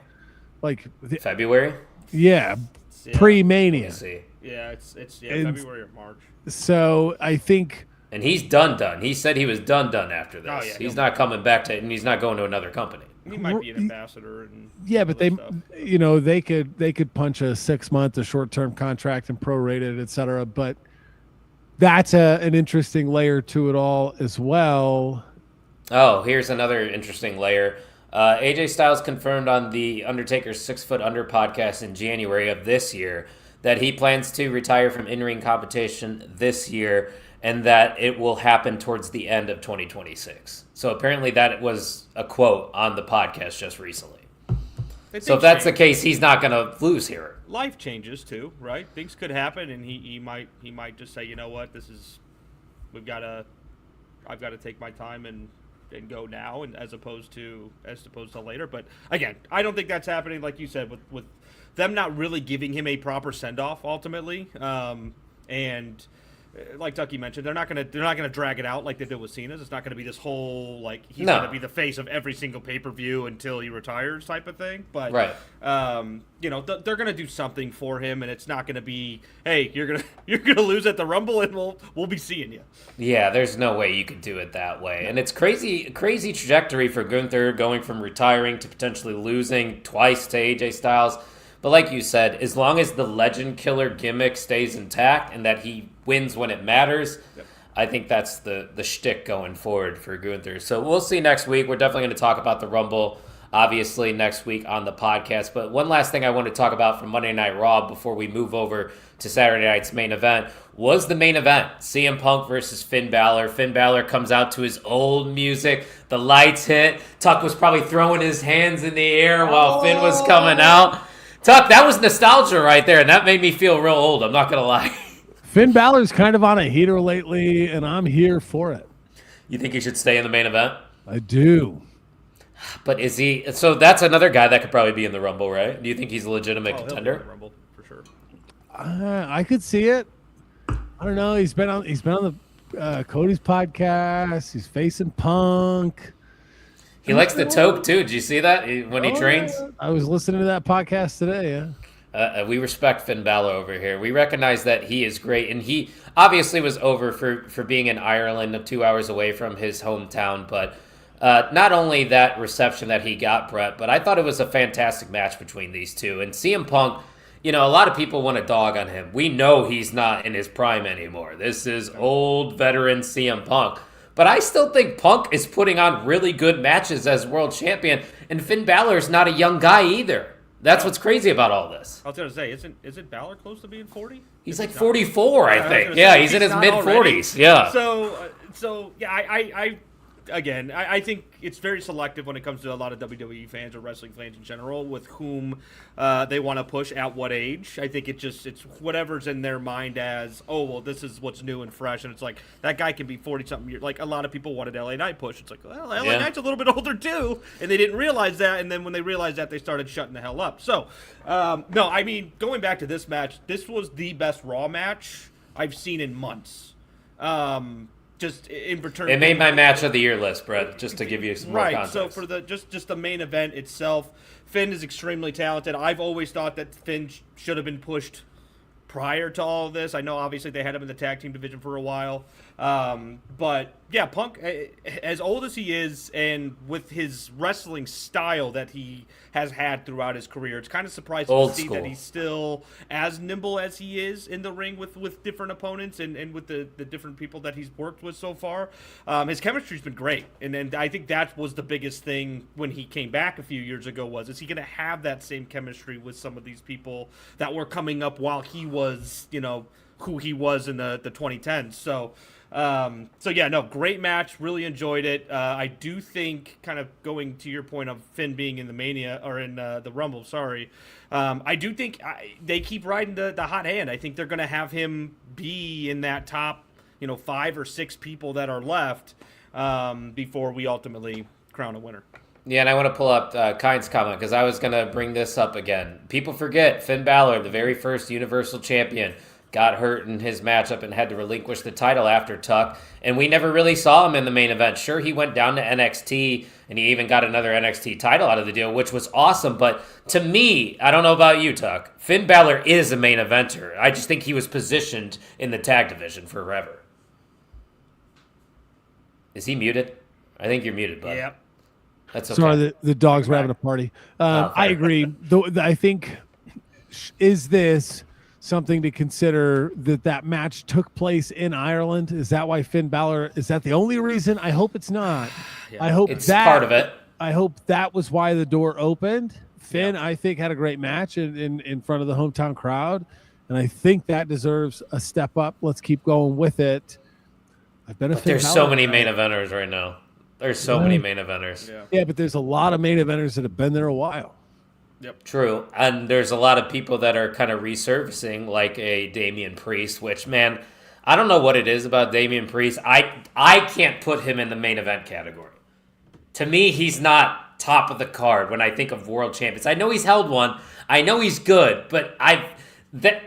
Like February. Yeah, pre-Mania. Yeah, it's February or March. So I think, and he's done. He said he was done after this. Oh, yeah, he's not coming back to, and he's not going to another company. He might be an ambassador. And yeah, but they could punch a 6-month, a short-term contract and prorate it, etc. But that's an interesting layer to it all as well. Oh, here's another interesting layer. AJ Styles confirmed on the Undertaker's 6 Foot Under podcast in January of this year that he plans to retire from in-ring competition this year and that it will happen towards the end of 2026. So apparently that was a quote on the podcast just recently. So if that's the case, he's not going to lose here. life changes too, right? Things could happen, and he might just say, you know what, I've got to take my time and go now, and as opposed to later. But again, I don't think that's happening. Like you said, with them not really giving him a proper send off ultimately, and like Ducky mentioned, they're not gonna drag it out like they did with Cena's. It's not gonna be this whole like he's gonna be the face of every single pay-per-view until he retires type of thing. But they're gonna do something for him, and it's not gonna be, hey, you're gonna lose at the Rumble, and we'll be seeing you. Yeah, there's no way you could do it that way, and it's crazy trajectory for Gunther going from retiring to potentially losing twice to AJ Styles. But like you said, as long as the legend killer gimmick stays intact and that he wins when it matters, I think that's the shtick going forward for Gunther. So we'll see next week. We're definitely going to talk about the Rumble, obviously, next week on the podcast. But one last thing I want to talk about from Monday Night Raw before we move over to Saturday night's main event was the main event, CM Punk versus Finn Balor. Finn Balor comes out to his old music. The lights hit. Tuck was probably throwing his hands in the air while Finn was coming out. Tuck, that was nostalgia right there, and that made me feel real old. I'm not going to lie. Finn Balor's kind of on a heater lately, and I'm here for it. You think he should stay in the main event? I do. But is he? So that's another guy that could probably be in the Rumble, right? Do you think he's a legitimate He'll be in contender? the Rumble for sure. I could see it. I don't know. He's been on the Cody's podcast. He's facing Punk. He likes the toque, too. Did you see that when he trains? Yeah. I was listening to that podcast today, yeah. We respect Finn Balor over here. We recognize that he is great, and he obviously was over for being in Ireland, 2 hours away from his hometown. But not only that reception that he got, Brett, but I thought it was a fantastic match between these two. And CM Punk, a lot of people want to dog on him. We know he's not in his prime anymore. This is old veteran CM Punk. But I still think Punk is putting on really good matches as world champion, and Finn Balor is not a young guy either. That's what's crazy about all this. I was going to say, isn't Balor close to being 40? He's like 44, I think. Yeah, he's in his mid-40s. Yeah. So yeah, I think it's very selective when it comes to a lot of WWE fans or wrestling fans in general with whom they want to push at what age. I think it's whatever's in their mind as, oh, well, this is what's new and fresh. And it's like, that guy can be 40-something years. Like, a lot of people wanted LA Knight push. It's like, well, LA Knight's a little bit older, too. And they didn't realize that. And then when they realized that, they started shutting the hell up. So, no, I mean, going back to this match, this was the best Raw match I've seen in months. Just in return, it made my match of the year list, Brett. Just to give you some more context. So for the just the main event itself, Finn is extremely talented. I've always thought that Finn should have been pushed prior to all of this. I know obviously they had him in the tag team division for a while, but yeah, Punk, as old as he is, and with his wrestling style that he has had throughout his career, it's kind of surprising to see that he's still as nimble as he is in the ring with different opponents and with the different people that he's worked with so far. His chemistry's been great, and I think that was the biggest thing when he came back a few years ago is he going to have that same chemistry with some of these people that were coming up while he was, who he was in the 2010s. So yeah, no, great match. Really enjoyed it. I do think, kind of going to your point of Finn being in the Mania or in the Rumble, sorry. I do think they keep riding the hot hand. I think they're going to have him be in that top, 5 or 6 people that are left before we ultimately crown a winner. Yeah, and I want to pull up Kyne's comment because I was going to bring this up again. People forget Finn Balor, the very first Universal Champion, got hurt in his matchup and had to relinquish the title after Tuck, and we never really saw him in the main event. Sure, he went down to NXT, and he even got another NXT title out of the deal, which was awesome, but to me, I don't know about you, Tuck, Finn Balor is a main eventer. I just think he was positioned in the tag division forever. Is he muted? I think you're muted, bud. Yep. That's okay. Sorry, the dogs were having a party. I agree. I think, is this something to consider that match took place in Ireland? Is that why Finn Balor, is that the only reason? I hope it's not. Yeah, I hope it's that part of it. I hope that was why the door opened. Finn, I think, had a great match in front of the hometown crowd, and I think that deserves a step up. Let's keep going with it. There's so many main eventers right now. There's so many main eventers. Yeah, but there's a lot of main eventers that have been there a while. Yep. True. And there's a lot of people that are kind of resurfacing, like a Damian Priest, which, man, I don't know what it is about Damian Priest. I can't put him in the main event category. To me, he's not top of the card when I think of world champions. I know he's held one. I know he's good, but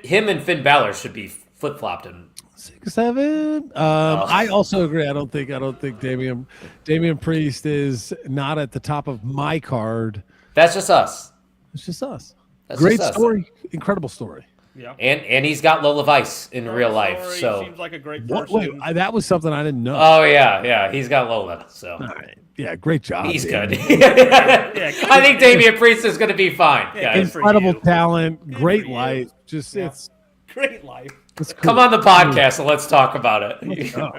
him and Finn Balor should be flip-flopped. And 6, 7. I also agree. I don't think Damian Priest is not at the top of my card. that's just us. It's just us. That's Great just us. story, incredible story. Yeah. And he's got Lola Vice in real life. Sorry, So seems like a great What? person. Wait, that was something I didn't know. oh yeah, he's got Lola. So All right. Yeah, great job. he's Damian. good. I think Damian Priest is going to be fine. Yeah, guys. for Incredible you. talent, great for you. life. Just Yeah. Great life. it's cool. Come on the podcast and let's talk about it. Oh.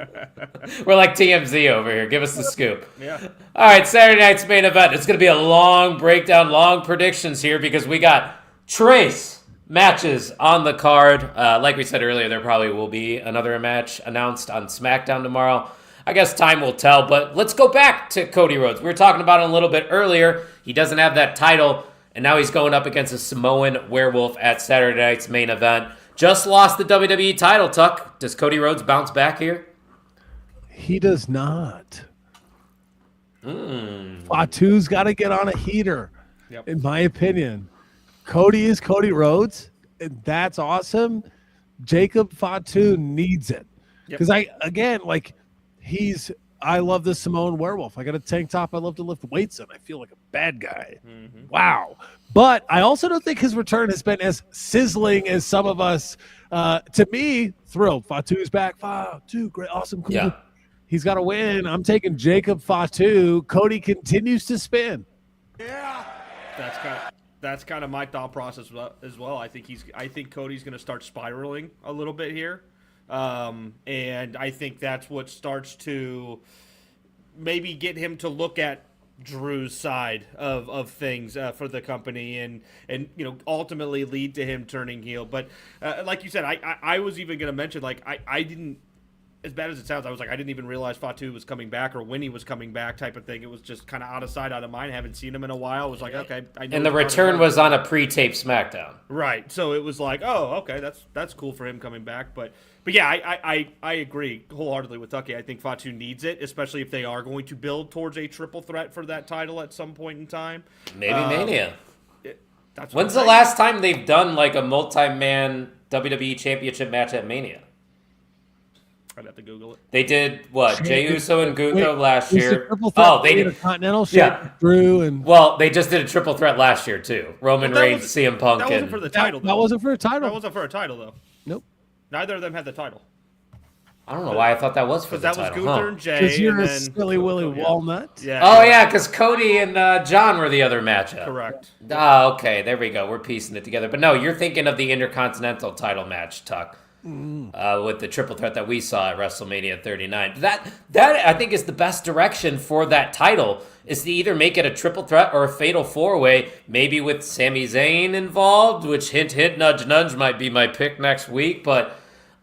We're like TMZ over here. Give us the scoop. Yeah. All right, Saturday night's main event. It's going to be a long breakdown, long predictions here because we got trace matches on the card. Like we said earlier, there probably will be another match announced on SmackDown tomorrow. I guess time will tell, but let's go back to Cody Rhodes. We were talking about it a little bit earlier. He doesn't have that title, and now he's going up against a Samoan werewolf at Saturday night's main event. Just lost the WWE title, Tuck. Does Cody Rhodes bounce back here? He does not. Fatu's got to get on a heater, Yep. in my opinion. Cody is Cody Rhodes, and that's awesome. Jacob Fatu needs it because I love this Samoan werewolf. I got a tank top I love to lift weights in. I feel like a bad guy. Wow. But I also don't think his return has been as sizzling as some of us. To me, thrilled. Fatu's back. Fatu, great, awesome, cool. Yeah. He's got to win. I'm taking Jacob Fatu. Cody continues to spin. That's kind of my thought process as well. I think Cody's going to start spiraling a little bit here, and I think that's what starts to maybe get him to look at Drew's side of things for the company, and ultimately lead to him turning heel. But like you said, I was even going to mention, like, I didn't. As bad as it sounds, I was like, I didn't even realize Fatu was coming back or when he was coming back type of thing. It was just kind of out of sight, out of mind. I haven't seen him in a while. It was like, okay. I know And the he's return coming was on a pre-taped SmackDown. right. So it was like, oh, okay, that's cool for him coming back. But yeah, I agree wholeheartedly with Tucky. I think Fatu needs it, especially if they are going to build towards a triple threat for that title at some point in time. Maybe Mania. That's When's what the last time they've done like a multi-man WWE Championship match at Mania? I'd have to Google it. They did what? Jey Uso and Gunther last Was the year. triple threat Oh, they did. Intercontinental shit. Yeah. Drew and Well, they just did a triple threat last year too. Roman Well, that Reigns, wasn't- CM Punk, That wasn't for the and title. that though. wasn't for a title. That wasn't for a title though. Nope. Neither of them had the title I don't know why I thought that was for because the that was title. Gunther huh? and Jay. Because you're and a then silly willy Yeah. walnut. Yeah. Oh yeah, because Cody and John were the other matchup. Correct. Oh, okay, there we go. We're piecing it together. But no, you're thinking of the Intercontinental title match, Tuck, with the triple threat that we saw at WrestleMania 39. That I think is the best direction for that title is to either make it a triple threat or a fatal four-way, maybe with Sami Zayn involved, which hint, hint, nudge, nudge might be my pick next week. But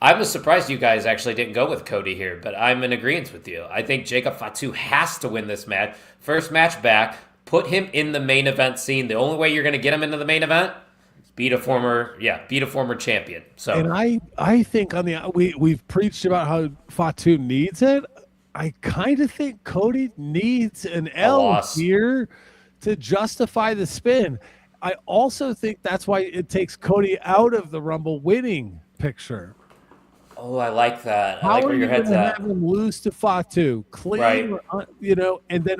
I'm surprised you guys actually didn't go with Cody here, but I'm in agreement with you. I think Jacob Fatu has to win this match. First match back, put him in the main event scene. The only way you're going to get him into the main event is beat a former champion. So And I think we've preached about how Fatu needs it. I kind of think Cody needs an L loss. here to justify the spin. I also think that's why it takes Cody out of the Rumble winning picture. oh, I like that. I How like are where you your head's going to at. have him lose to Fatu, clean, Right. and then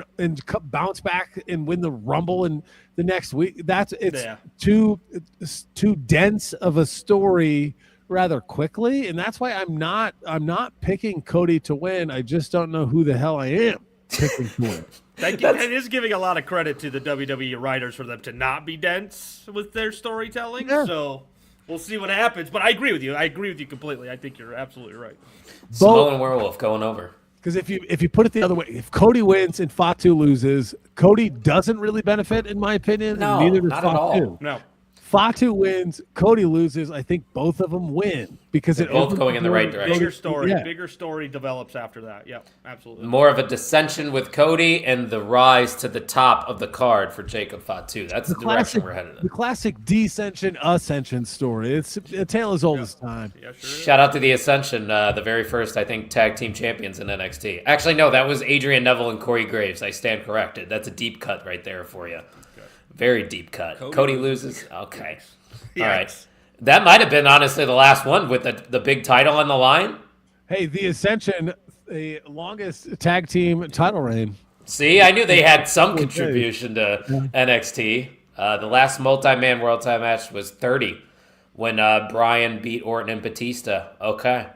bounce back and win the Rumble in the next week? It's Yeah. too dense of a story rather quickly, and that's why I'm not picking Cody to win. I just don't know who the hell I am picking to win. That is giving a lot of credit to the WWE writers for them to not be dense with their storytelling. Yeah. So we'll see what happens. But I agree with you. I agree with you completely. I think you're absolutely right. Samoan Werewolf going over. Because if you put it the other way, if Cody wins and Fatu loses, Cody doesn't really benefit, in my opinion. No, and neither does not at all. Fatu. No. Fatu wins, Cody loses. I think both of them win because They're both going in the right direction. Bigger story develops after that. Yep, absolutely. More of a dissension with Cody and the rise to the top of the card for Jacob Fatu. That's the direction we're headed in. The classic descension, ascension story. It's a tale as old as time. Yeah, sure. Shout out to the Ascension, the very first, I think, tag team champions in NXT. Actually, no, that was Adrian Neville and Corey Graves. I stand corrected. That's a deep cut right there for you. Very deep cut. Cody loses. Okay. Yes. All right. That might have been, honestly, the last one with the big title on the line. Hey, the Ascension, the longest tag team title reign. See, I knew they had some contribution to NXT. The last multi-man world title match was 30 when Bryan beat Orton and Batista. Okay.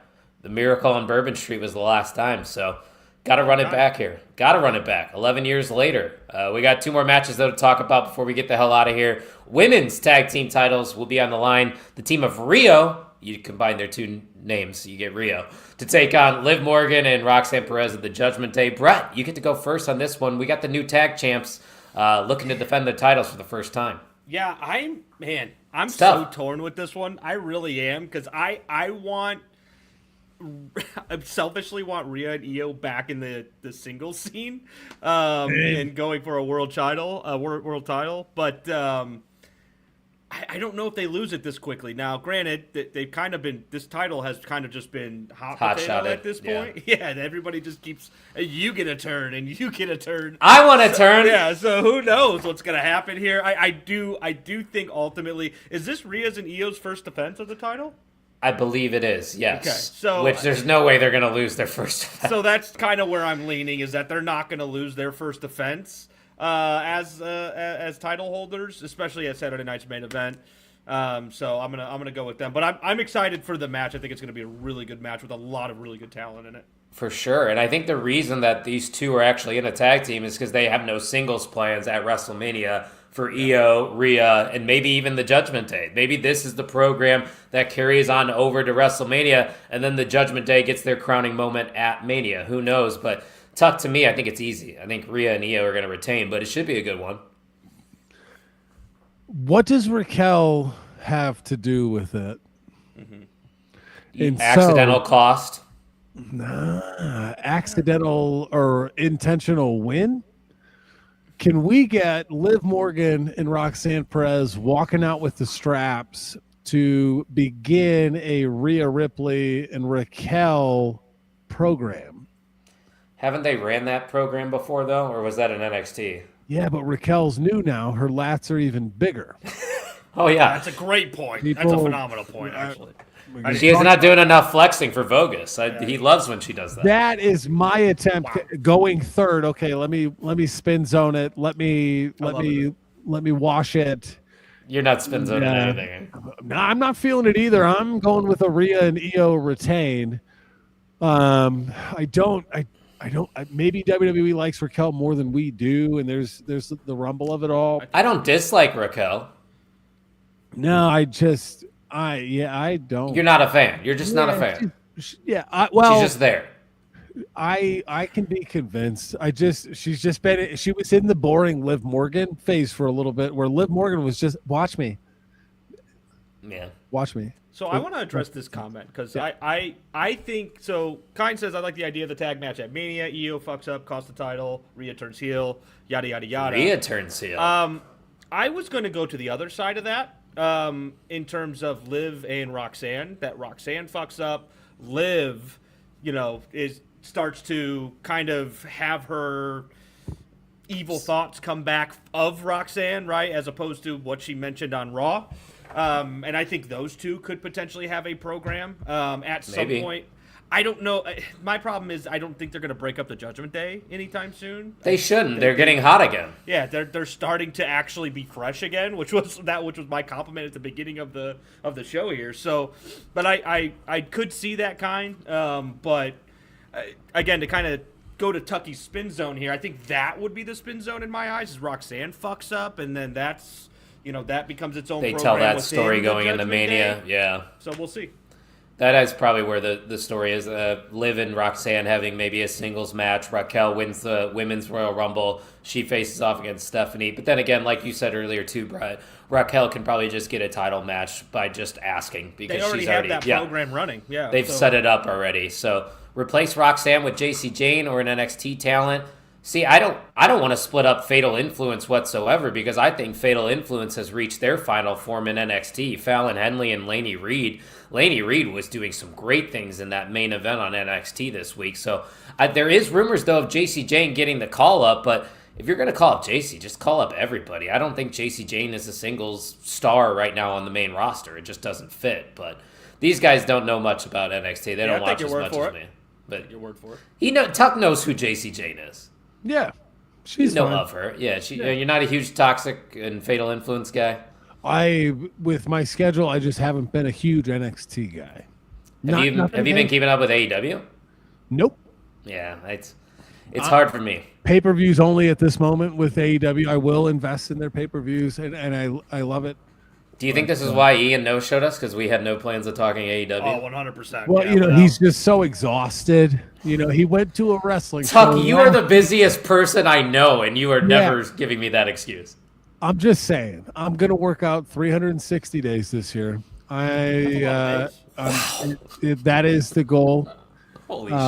The Miracle on Bourbon Street was the last time, so got to run it back here. Got to run it back. 11 years later. We got 2 more matches, though, to talk about before we get the hell out of here. Women's tag team titles will be on the line. The team of Rio, you combine their 2 names, you get Rio, to take on Liv Morgan and Roxanne Perez at the Judgment Day. Brett, you get to go first on this one. We got the new tag champs looking to defend the titles for the first time. Yeah, I'm so torn with this one. I really am, because I selfishly want Rhea and Io back in the singles scene, and going for a world title, but I don't know if they lose it this quickly. Now, granted, they've kind of been, this title has kind of just been hot potato at this point. Yeah, and everybody just keeps, you get a turn and you get a turn. I want a turn. Yeah, so who knows what's going to happen here. I do think ultimately, is this Rhea's and Io's first defense of the title? I believe it is, yes. Okay, so which there's no way they're going to lose their first defense. So that's kind of where I'm leaning, is that they're not going to lose their first defense as title holders, especially at Saturday night's main event. So I'm gonna go with them. But I'm excited for the match. I think it's going to be a really good match with a lot of really good talent in it. For sure. And I think the reason that these 2 are actually in a tag team is because they have no singles plans at WrestleMania for Io, Rhea, and maybe even the Judgment Day. Maybe this is the program that carries on over to WrestleMania, and then the Judgment Day gets their crowning moment at Mania. Who knows? But Tuck, to me, I think it's easy. I think Rhea and Io are going to retain, but it should be a good one. What does Raquel have to do with it? Accidental cost? Accidental or intentional win? Can we get Liv Morgan and Roxanne Perez walking out with the straps to begin a Rhea Ripley and Raquel program? Haven't they ran that program before, though? Or was that an NXT? Yeah, but Raquel's new now. Her lats are even bigger. Oh, yeah. That's a great point. That's a phenomenal point, actually. She is not doing enough flexing for Vogus. He loves when she does that. That is my attempt going third. Okay, let me spin zone it. Let me wash it. You're not spin zoning anything. No, I'm not feeling it either. I'm going with a Rhea and Io retain. Maybe WWE likes Raquel more than we do, and there's the rumble of it all. I don't dislike Raquel. No, I don't. You're not a fan. You're just not a fan. She's just there. I can be convinced. She was in the boring Liv Morgan phase for a little bit, where Liv Morgan was just watch me. Yeah. Watch me. So I want to address this comment because I think so. Kine says I like the idea of the tag match at Mania. Io fucks up, costs the title. Rhea turns heel. Yada yada yada. Rhea turns heel. I was going to go to the other side of that. In terms of Liv and Roxanne, that Roxanne fucks up. Liv, starts to kind of have her evil thoughts come back of Roxanne, right? As opposed to what she mentioned on Raw. And I think those 2 could potentially have a program at some point. I don't know. My problem is I don't think they're going to break up the Judgment Day anytime soon. They shouldn't. They're getting hot again. Yeah, they're starting to actually be fresh again, which was my compliment at the beginning of the show here. So, but I could see that kind. But again, to kind of go to Tucky's spin zone here, I think that would be the spin zone in my eyes. Is Roxanne fucks up, and then that's that becomes its own. They program tell that within story the going into Judgment Mania. Day. Yeah. So we'll see. That is probably where the story is. Liv and Roxanne having maybe a singles match. Raquel wins the Women's Royal Rumble. She faces off against Stephanie. But then again, like you said earlier too, Brett, Raquel can probably just get a title match by just asking. Because They already she's have that program running. Yeah, they've set it up already. So replace Roxanne with JC Jane or an NXT talent. See, I don't want to split up Fatal Influence whatsoever because I think Fatal Influence has reached their final form in NXT. Fallon Henley and Laney Reed. Laney Reed was doing some great things in that main event on NXT this week. So there is rumors, though, of JC Jane getting the call up. But if you're going to call up JC, just call up everybody. I don't think JC Jane is a singles star right now on the main roster. It just doesn't fit. But these guys don't know much about NXT. They don't watch as much as me. But your word for it. Tuck knows who JC Jane is. Yeah, she's you know fine. of her. Yeah, you're not a huge Toxic and Fatal Influence guy. With my schedule, I just haven't been a huge NXT guy. Have you been keeping up with AEW? Nope. Yeah, it's hard for me. Pay-per-views only at this moment with AEW. I will invest in their pay-per-views, and I love it. Do you think this is why Ian no-showed us? Because we had no plans of talking AEW? Oh, 100%. Well, yeah, he's just so exhausted. He went to a wrestling Tuck, show. you are the busiest person I know, and you are never giving me that excuse. I'm just saying. I'm going to work out 360 days this year. That is the goal. Holy shit.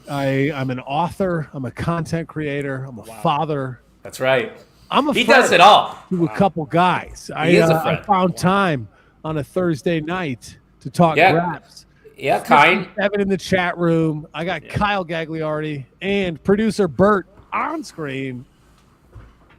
I'm an author. I'm a content creator. I'm a father. That's right. I'm a He friend does it all. to a couple guys. He is a friend. I found time on a Thursday night to talk raps. Yeah, kind. Evan in the chat room. I got Kyle Gagliardi and producer Bert on screen.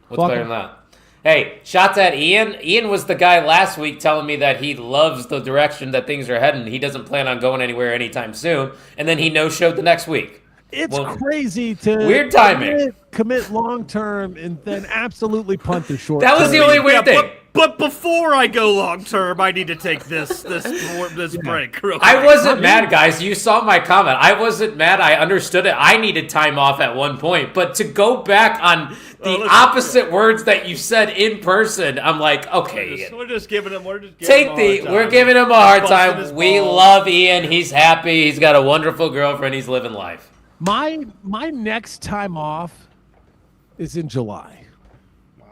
What's better than that? Hey, shots at Ian. Ian was the guy last week telling me that he loves the direction that things are heading. He doesn't plan on going anywhere anytime soon. And then he no-showed the next week. It's crazy to weird timing. Commit long term and then absolutely punt the short. That was the only weird thing. But before I go long term, I need to take this break. Real quick. I wasn't mad, guys. You saw my comment. I wasn't mad. I understood it. I needed time off at one point. But to go back on the opposite words that you said in person, I'm like, okay. We're just giving him. We're giving him a hard time. We love Ian. He's happy. He's got a wonderful girlfriend. He's living life. My next time off is in July.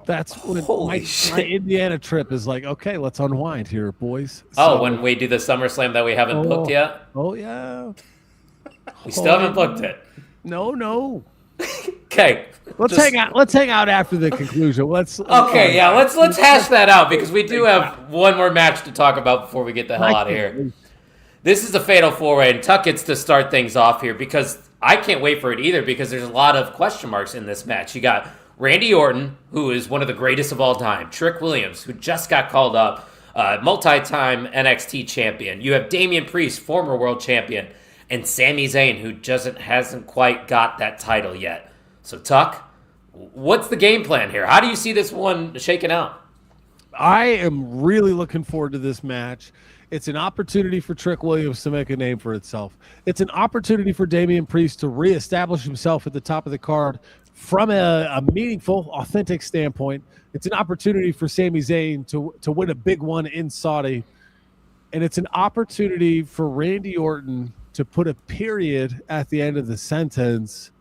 That's when my Indiana trip is like, okay, let's unwind here, boys. When we do the SummerSlam that we haven't booked yet? Oh, yeah. We still haven't booked it. No. Okay. Let's hang out after the conclusion. Let's hash that out because we do have one more match to talk about before we get the hell out of here. This is a fatal four-way, and Tuck gets to start things off here because I can't wait for it either because there's a lot of question marks in this match. You got Randy Orton, who is one of the greatest of all time. Trick Williams, who just got called up, multi-time NXT champion. You have Damian Priest, former world champion, and Sami Zayn, who hasn't quite got that title yet. So, Tuck, what's the game plan here? How do you see this one shaking out? I am really looking forward to this match. It's an opportunity for Trick Williams to make a name for itself. It's an opportunity for Damian Priest to reestablish himself at the top of the card from a meaningful, authentic standpoint. It's an opportunity for Sami Zayn to win a big one in Saudi. And it's an opportunity for Randy Orton to put a period at the end of the sentence.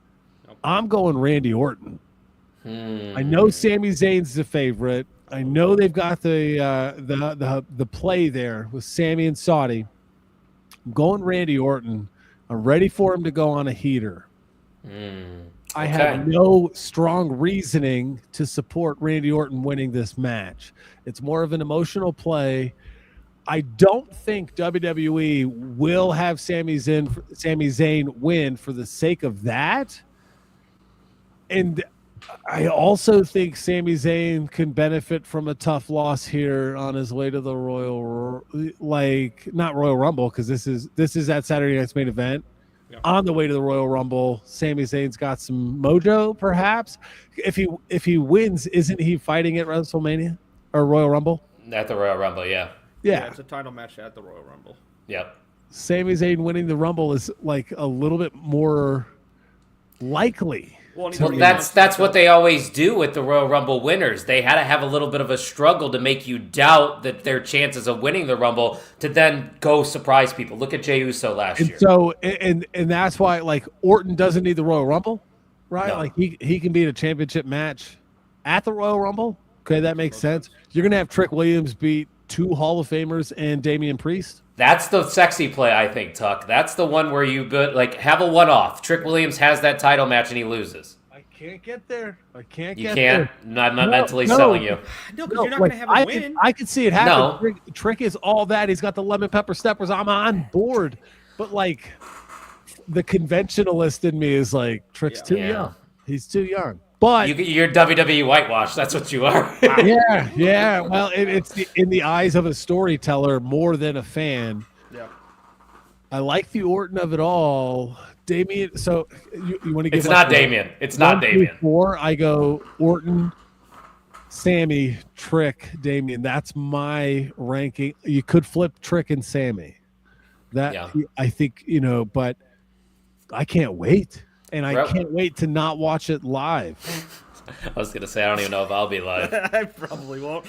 I'm going Randy Orton. I know Sami Zayn's the favorite. I know they've got the play there with Sammy and Saudi. I'm going Randy Orton. I'm ready for him to go on a heater. I have no strong reasoning to support Randy Orton winning this match. It's more of an emotional play. I don't think WWE will have Sami Zayn win for the sake of that. And I also think Sami Zayn can benefit from a tough loss here on his way to the not Royal Rumble, because this is that Saturday night's main event. Yeah. On the way to the Royal Rumble, Sami Zayn's got some mojo, perhaps. If he wins, isn't he fighting at WrestleMania or Royal Rumble? At the Royal Rumble, yeah. Yeah, it's a title match at the Royal Rumble. Yep. Sami Zayn winning the Rumble is like a little bit more likely. Well, and he's Well, already that's announced what they always do with the Royal Rumble winners. They had to have a little bit of a struggle to make you doubt that their chances of winning the Rumble to then go surprise people. Look at Jey Uso last And year. so, and that's why, like, Orton doesn't need the Royal Rumble, right? No. Like, he can be in a championship match at the Royal Rumble. Okay, that makes sense. You're gonna have Trick Williams beat 2 Hall of Famers and Damian Priest. That's the sexy play, I think, Tuck. That's the one where you have a one-off. Trick Williams has that title match and he loses. I can't get there. I can't You get can't. there. I'm not mentally no. selling you. No, because No, you're not like, going to have a win. I could see it happen. No. Trick is all that. He's got the lemon pepper steppers. I'm on board. But, like, the conventionalist in me is like, Trick's too Yeah. young. He's too young. But You're WWE whitewash. That's what you are. yeah. Well, in the eyes of a storyteller more than a fan. Yeah. I like the Orton of it all. Damian, so you want to give It's not Damian. It's not 1 through Damian. 4, I go Orton, Sammy, Trick, Damian. That's my ranking. You could flip Trick and Sammy. Yeah. I think, but I can't wait. And I can't wait to not watch it live. I was gonna say I don't even know if I'll be live. I probably won't.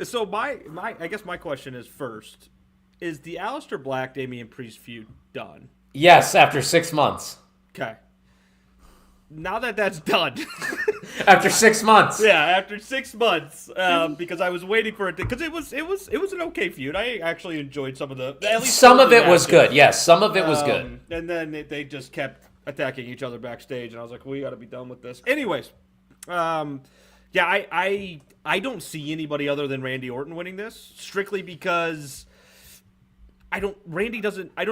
So I guess my question is first: is the Aleister Black Damian Priest feud done? Yes, after 6 months. Okay. Now that that's done, After 6 months. yeah, after 6 months, because I was waiting for it because it was an okay feud. I actually enjoyed some of the at least Some of early it was matches. good. Yes, some of it was good. And then they just kept attacking each other backstage, and I was like, we got to be done with this. Anyways, yeah, I don't see anybody other than Randy Orton winning this strictly because I don't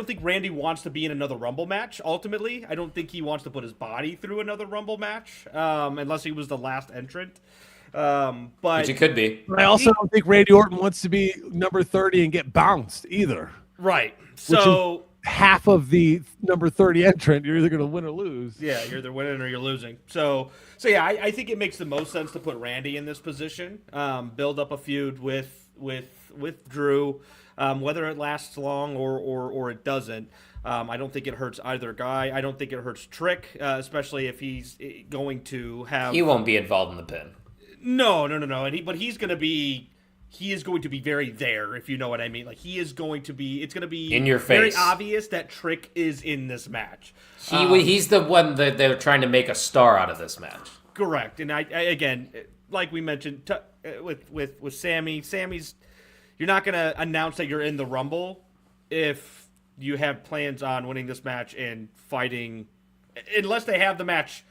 think Randy wants to be in another Rumble match. Ultimately, I don't think he wants to put his body through another Rumble match, unless he was the last entrant. But Which it could be. I also don't think Randy Orton wants to be number 30 and get bounced either. right, Which so. half of the number 30 entrant, you're either going to win or lose. Yeah, you're either winning or you're losing. So yeah, I think it makes the most sense to put Randy in this position, build up a feud with Drew, whether it lasts long or it doesn't. I don't think it hurts either guy. I don't think it hurts Trick, especially if he's going to have. He won't be involved in the pin. No. But he's going to be. He is going to be very there, if you know what I mean. Like he is going to be. It's going to be In your very face. obvious that Trick is in this match. He's the one that they're trying to make a star out of this match. Correct, and I again, like we mentioned with Sammy's, you're not gonna announce that you're in the Rumble if you have plans on winning this match and fighting, unless they have the match,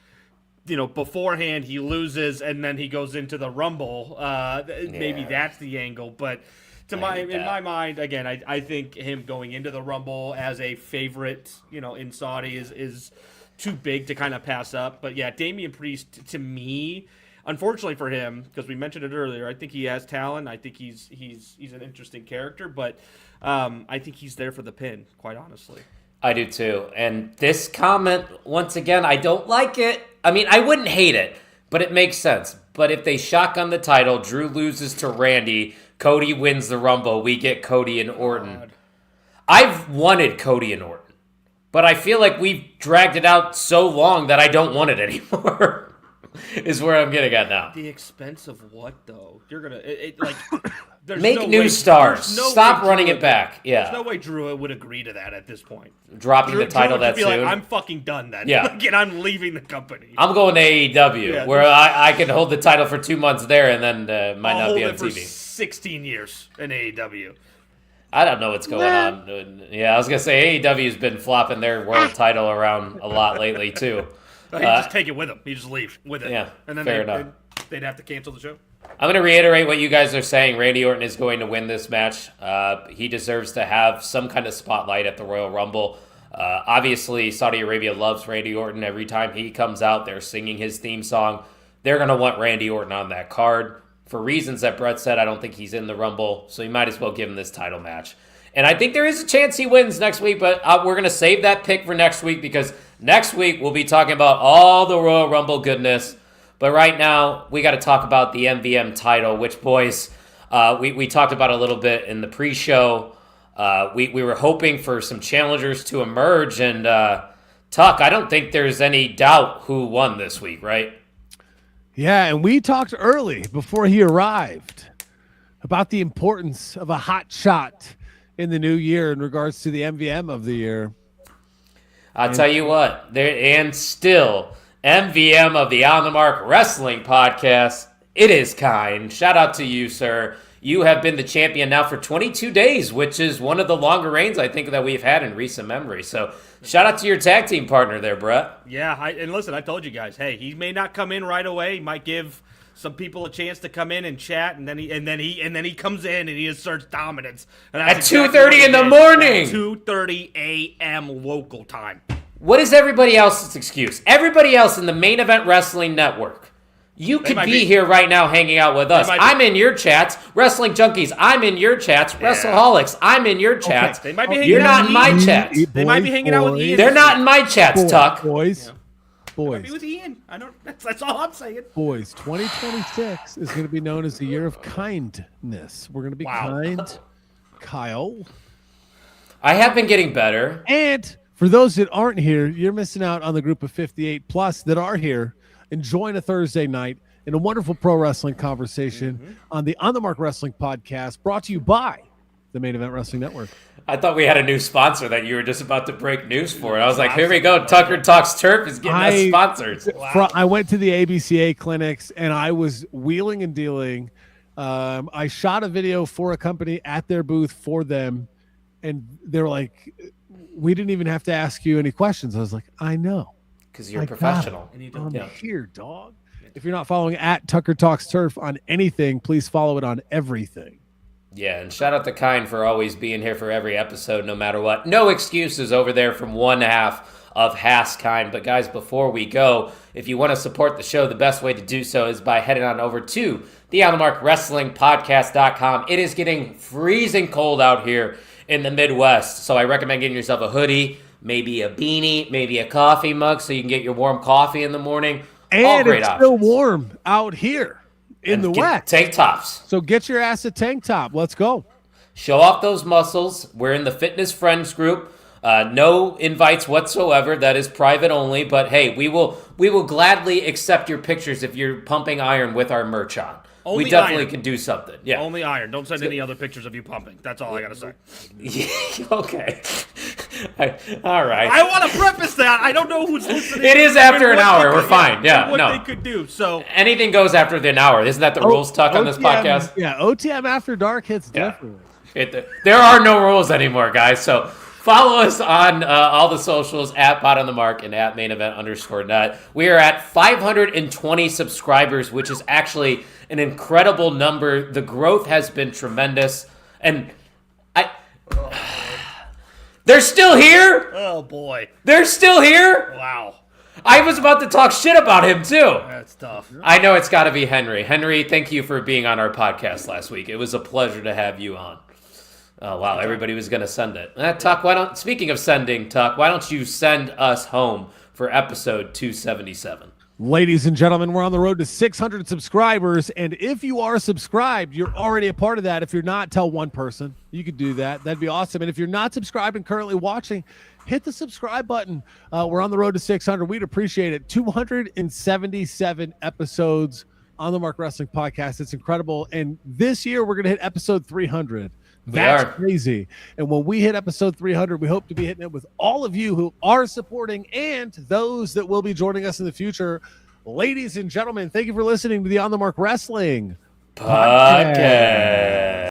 beforehand. He loses and then he goes into the Rumble. Maybe that's the angle, but. In my mind, again, I think him going into the Rumble as a favorite, in Saudi is too big to kind of pass up. But yeah, Damian Priest, to me, unfortunately for him, because we mentioned it earlier, I think he has talent. I think he's an interesting character, but I think he's there for the pin, quite honestly. I do too. And this comment, once again, I don't like it. I mean, I wouldn't hate it, but it makes sense. But if they shotgun the title, Drew loses to Randy, Cody wins the Rumble, we get Cody and Orton. God. I've wanted Cody and Orton, but I feel like we've dragged it out so long that I don't want it anymore. Is where I'm getting at now. The expense of what though? You're gonna there's Make no new way- stars. there's no Stop way running Drew it back. There's Yeah. no way Drew would agree to that at this point. Dropping the title Drew would that be soon. like, I'm fucking done then. Yeah. And I'm leaving the company. I'm going to AEW, Yeah, where I can hold the title for 2 months there and then might I'll not hold be on it for TV. 16 years in AEW. I don't know what's going on. Yeah, I was going to say AEW's been flopping their world title around a lot lately, too. You just take it with him. You just leave with it. Yeah, and then fair enough. they'd have to cancel the show. I'm going to reiterate what you guys are saying. Randy Orton is going to win this match. He deserves to have some kind of spotlight at the Royal Rumble. Obviously, Saudi Arabia loves Randy Orton. Every time he comes out, they're singing his theme song. They're going to want Randy Orton on that card. For reasons that Brett said, I don't think he's in the Rumble, so you might as well give him this title match. And I think there is a chance he wins next week, but we're going to save that pick for next week because next week we'll be talking about all the Royal Rumble goodness. But right now, we got to talk about the MVM title, which, boys, we talked about a little bit in the pre-show. We were hoping for some challengers to emerge, and Tuck, I don't think there's any doubt who won this week, right? Yeah, and we talked early before he arrived about the importance of a hot shot in the new year in regards to the MVM of the year. I'll tell you what, and still, MVM of the On the Mark Wrestling Podcast, it is kind. Shout out to you, sir. You have been the champion now for 22 days, which is one of the longer reigns I think that we've had in recent memory. So shout out to your tag team partner there, Brett. Yeah, and listen, I told you guys, hey, he may not come in right away. He might give some people a chance to come in and chat, and then he comes in and he asserts dominance. And at 2:30 in the morning, 2:30 a.m. local time. What is everybody else's excuse? Everybody else in the Main Event Wrestling Network. You could be here right now hanging out with us. I'm in your chats. Wrestling Junkies, I'm in your chats. Yeah. Wrestleholics, I'm in your chats. Okay. They might be You're not in my chats. They might be hanging out with Ian. They're not in my chats, Tuck. Boys. Boys. With Ian. That's all I'm saying. Boys, 2026 is going to be known as the year of kindness. We're going to be kind. Kyle. I have been getting better. And for those that aren't here, you're missing out on the group of 58 plus that are here enjoying a Thursday night in a wonderful pro wrestling conversation on the On the Mark Wrestling Podcast, brought to you by the Main Event Wrestling Network. I thought we had a new sponsor that you were just about to break news for. I was like, here we go. Tucker Talks Turf is getting us sponsors. Wow. I went to the ABCA clinics and I was wheeling and dealing. I shot a video for a company at their booth for them. And they were like, we didn't even have to ask you any questions. I was like, I know. Because you're a professional. I'm here, dog. If you're not following at Tucker Talks Turf on anything, please follow it on everything. Yeah, and shout out to Kind for always being here for every episode, no matter what. No excuses over there from one half of Haas Kind. But guys, before we go, if you want to support the show, the best way to do so is by heading on over to the On the Mark Wrestling Podcast.com. It is getting freezing cold out here in the Midwest, so I recommend getting yourself a hoodie, maybe a beanie, maybe a coffee mug so you can get your warm coffee in the morning. And all great options. Still warm out here in the West. Tank tops. So get your ass a tank top. Let's go. Show off those muscles. We're in the Fitness Friends group. No invites whatsoever. That is private only. But hey, we will gladly accept your pictures if you're pumping iron with our merch on. Only we definitely iron. can do something. Yeah. Only iron. Don't send any other pictures of you pumping. That's all I got to say. Yeah, okay. All right. I want to preface that. I don't know who's listening. It is after an hour. We're fine. Yeah. What they could do. So anything goes after an hour. Isn't that the rules, Tuck, on this podcast? Yeah. OTM After Dark hits differently. There are no rules anymore, guys. So follow us on all the socials at Pot on the Mark and at Main Event _Nut. We are at 520 subscribers, which is actually an incredible number. The growth has been tremendous, and they're still here. Oh boy, they're still here. Wow. I was about to talk shit about him too. That's tough. I know it's got to be Henry. Henry, thank you for being on our podcast last week. It was a pleasure to have you on. Oh, wow. Everybody was going to send it. Tuck, speaking of sending, Tuck, why don't you send us home for episode 277? Ladies and gentlemen, we're on the road to 600 subscribers. And if you are subscribed, you're already a part of that. If you're not, tell one person. You could do that. That'd be awesome. And if you're not subscribed and currently watching, hit the subscribe button. We're on the road to 600. We'd appreciate it. 277 episodes on the Mark Wrestling Podcast. It's incredible. And this year, we're going to hit episode 300. That's crazy. And when we hit episode 300, we hope to be hitting it with all of you who are supporting and those that will be joining us in the future. Ladies and gentlemen, thank you for listening to the On the Mark Wrestling Podcast.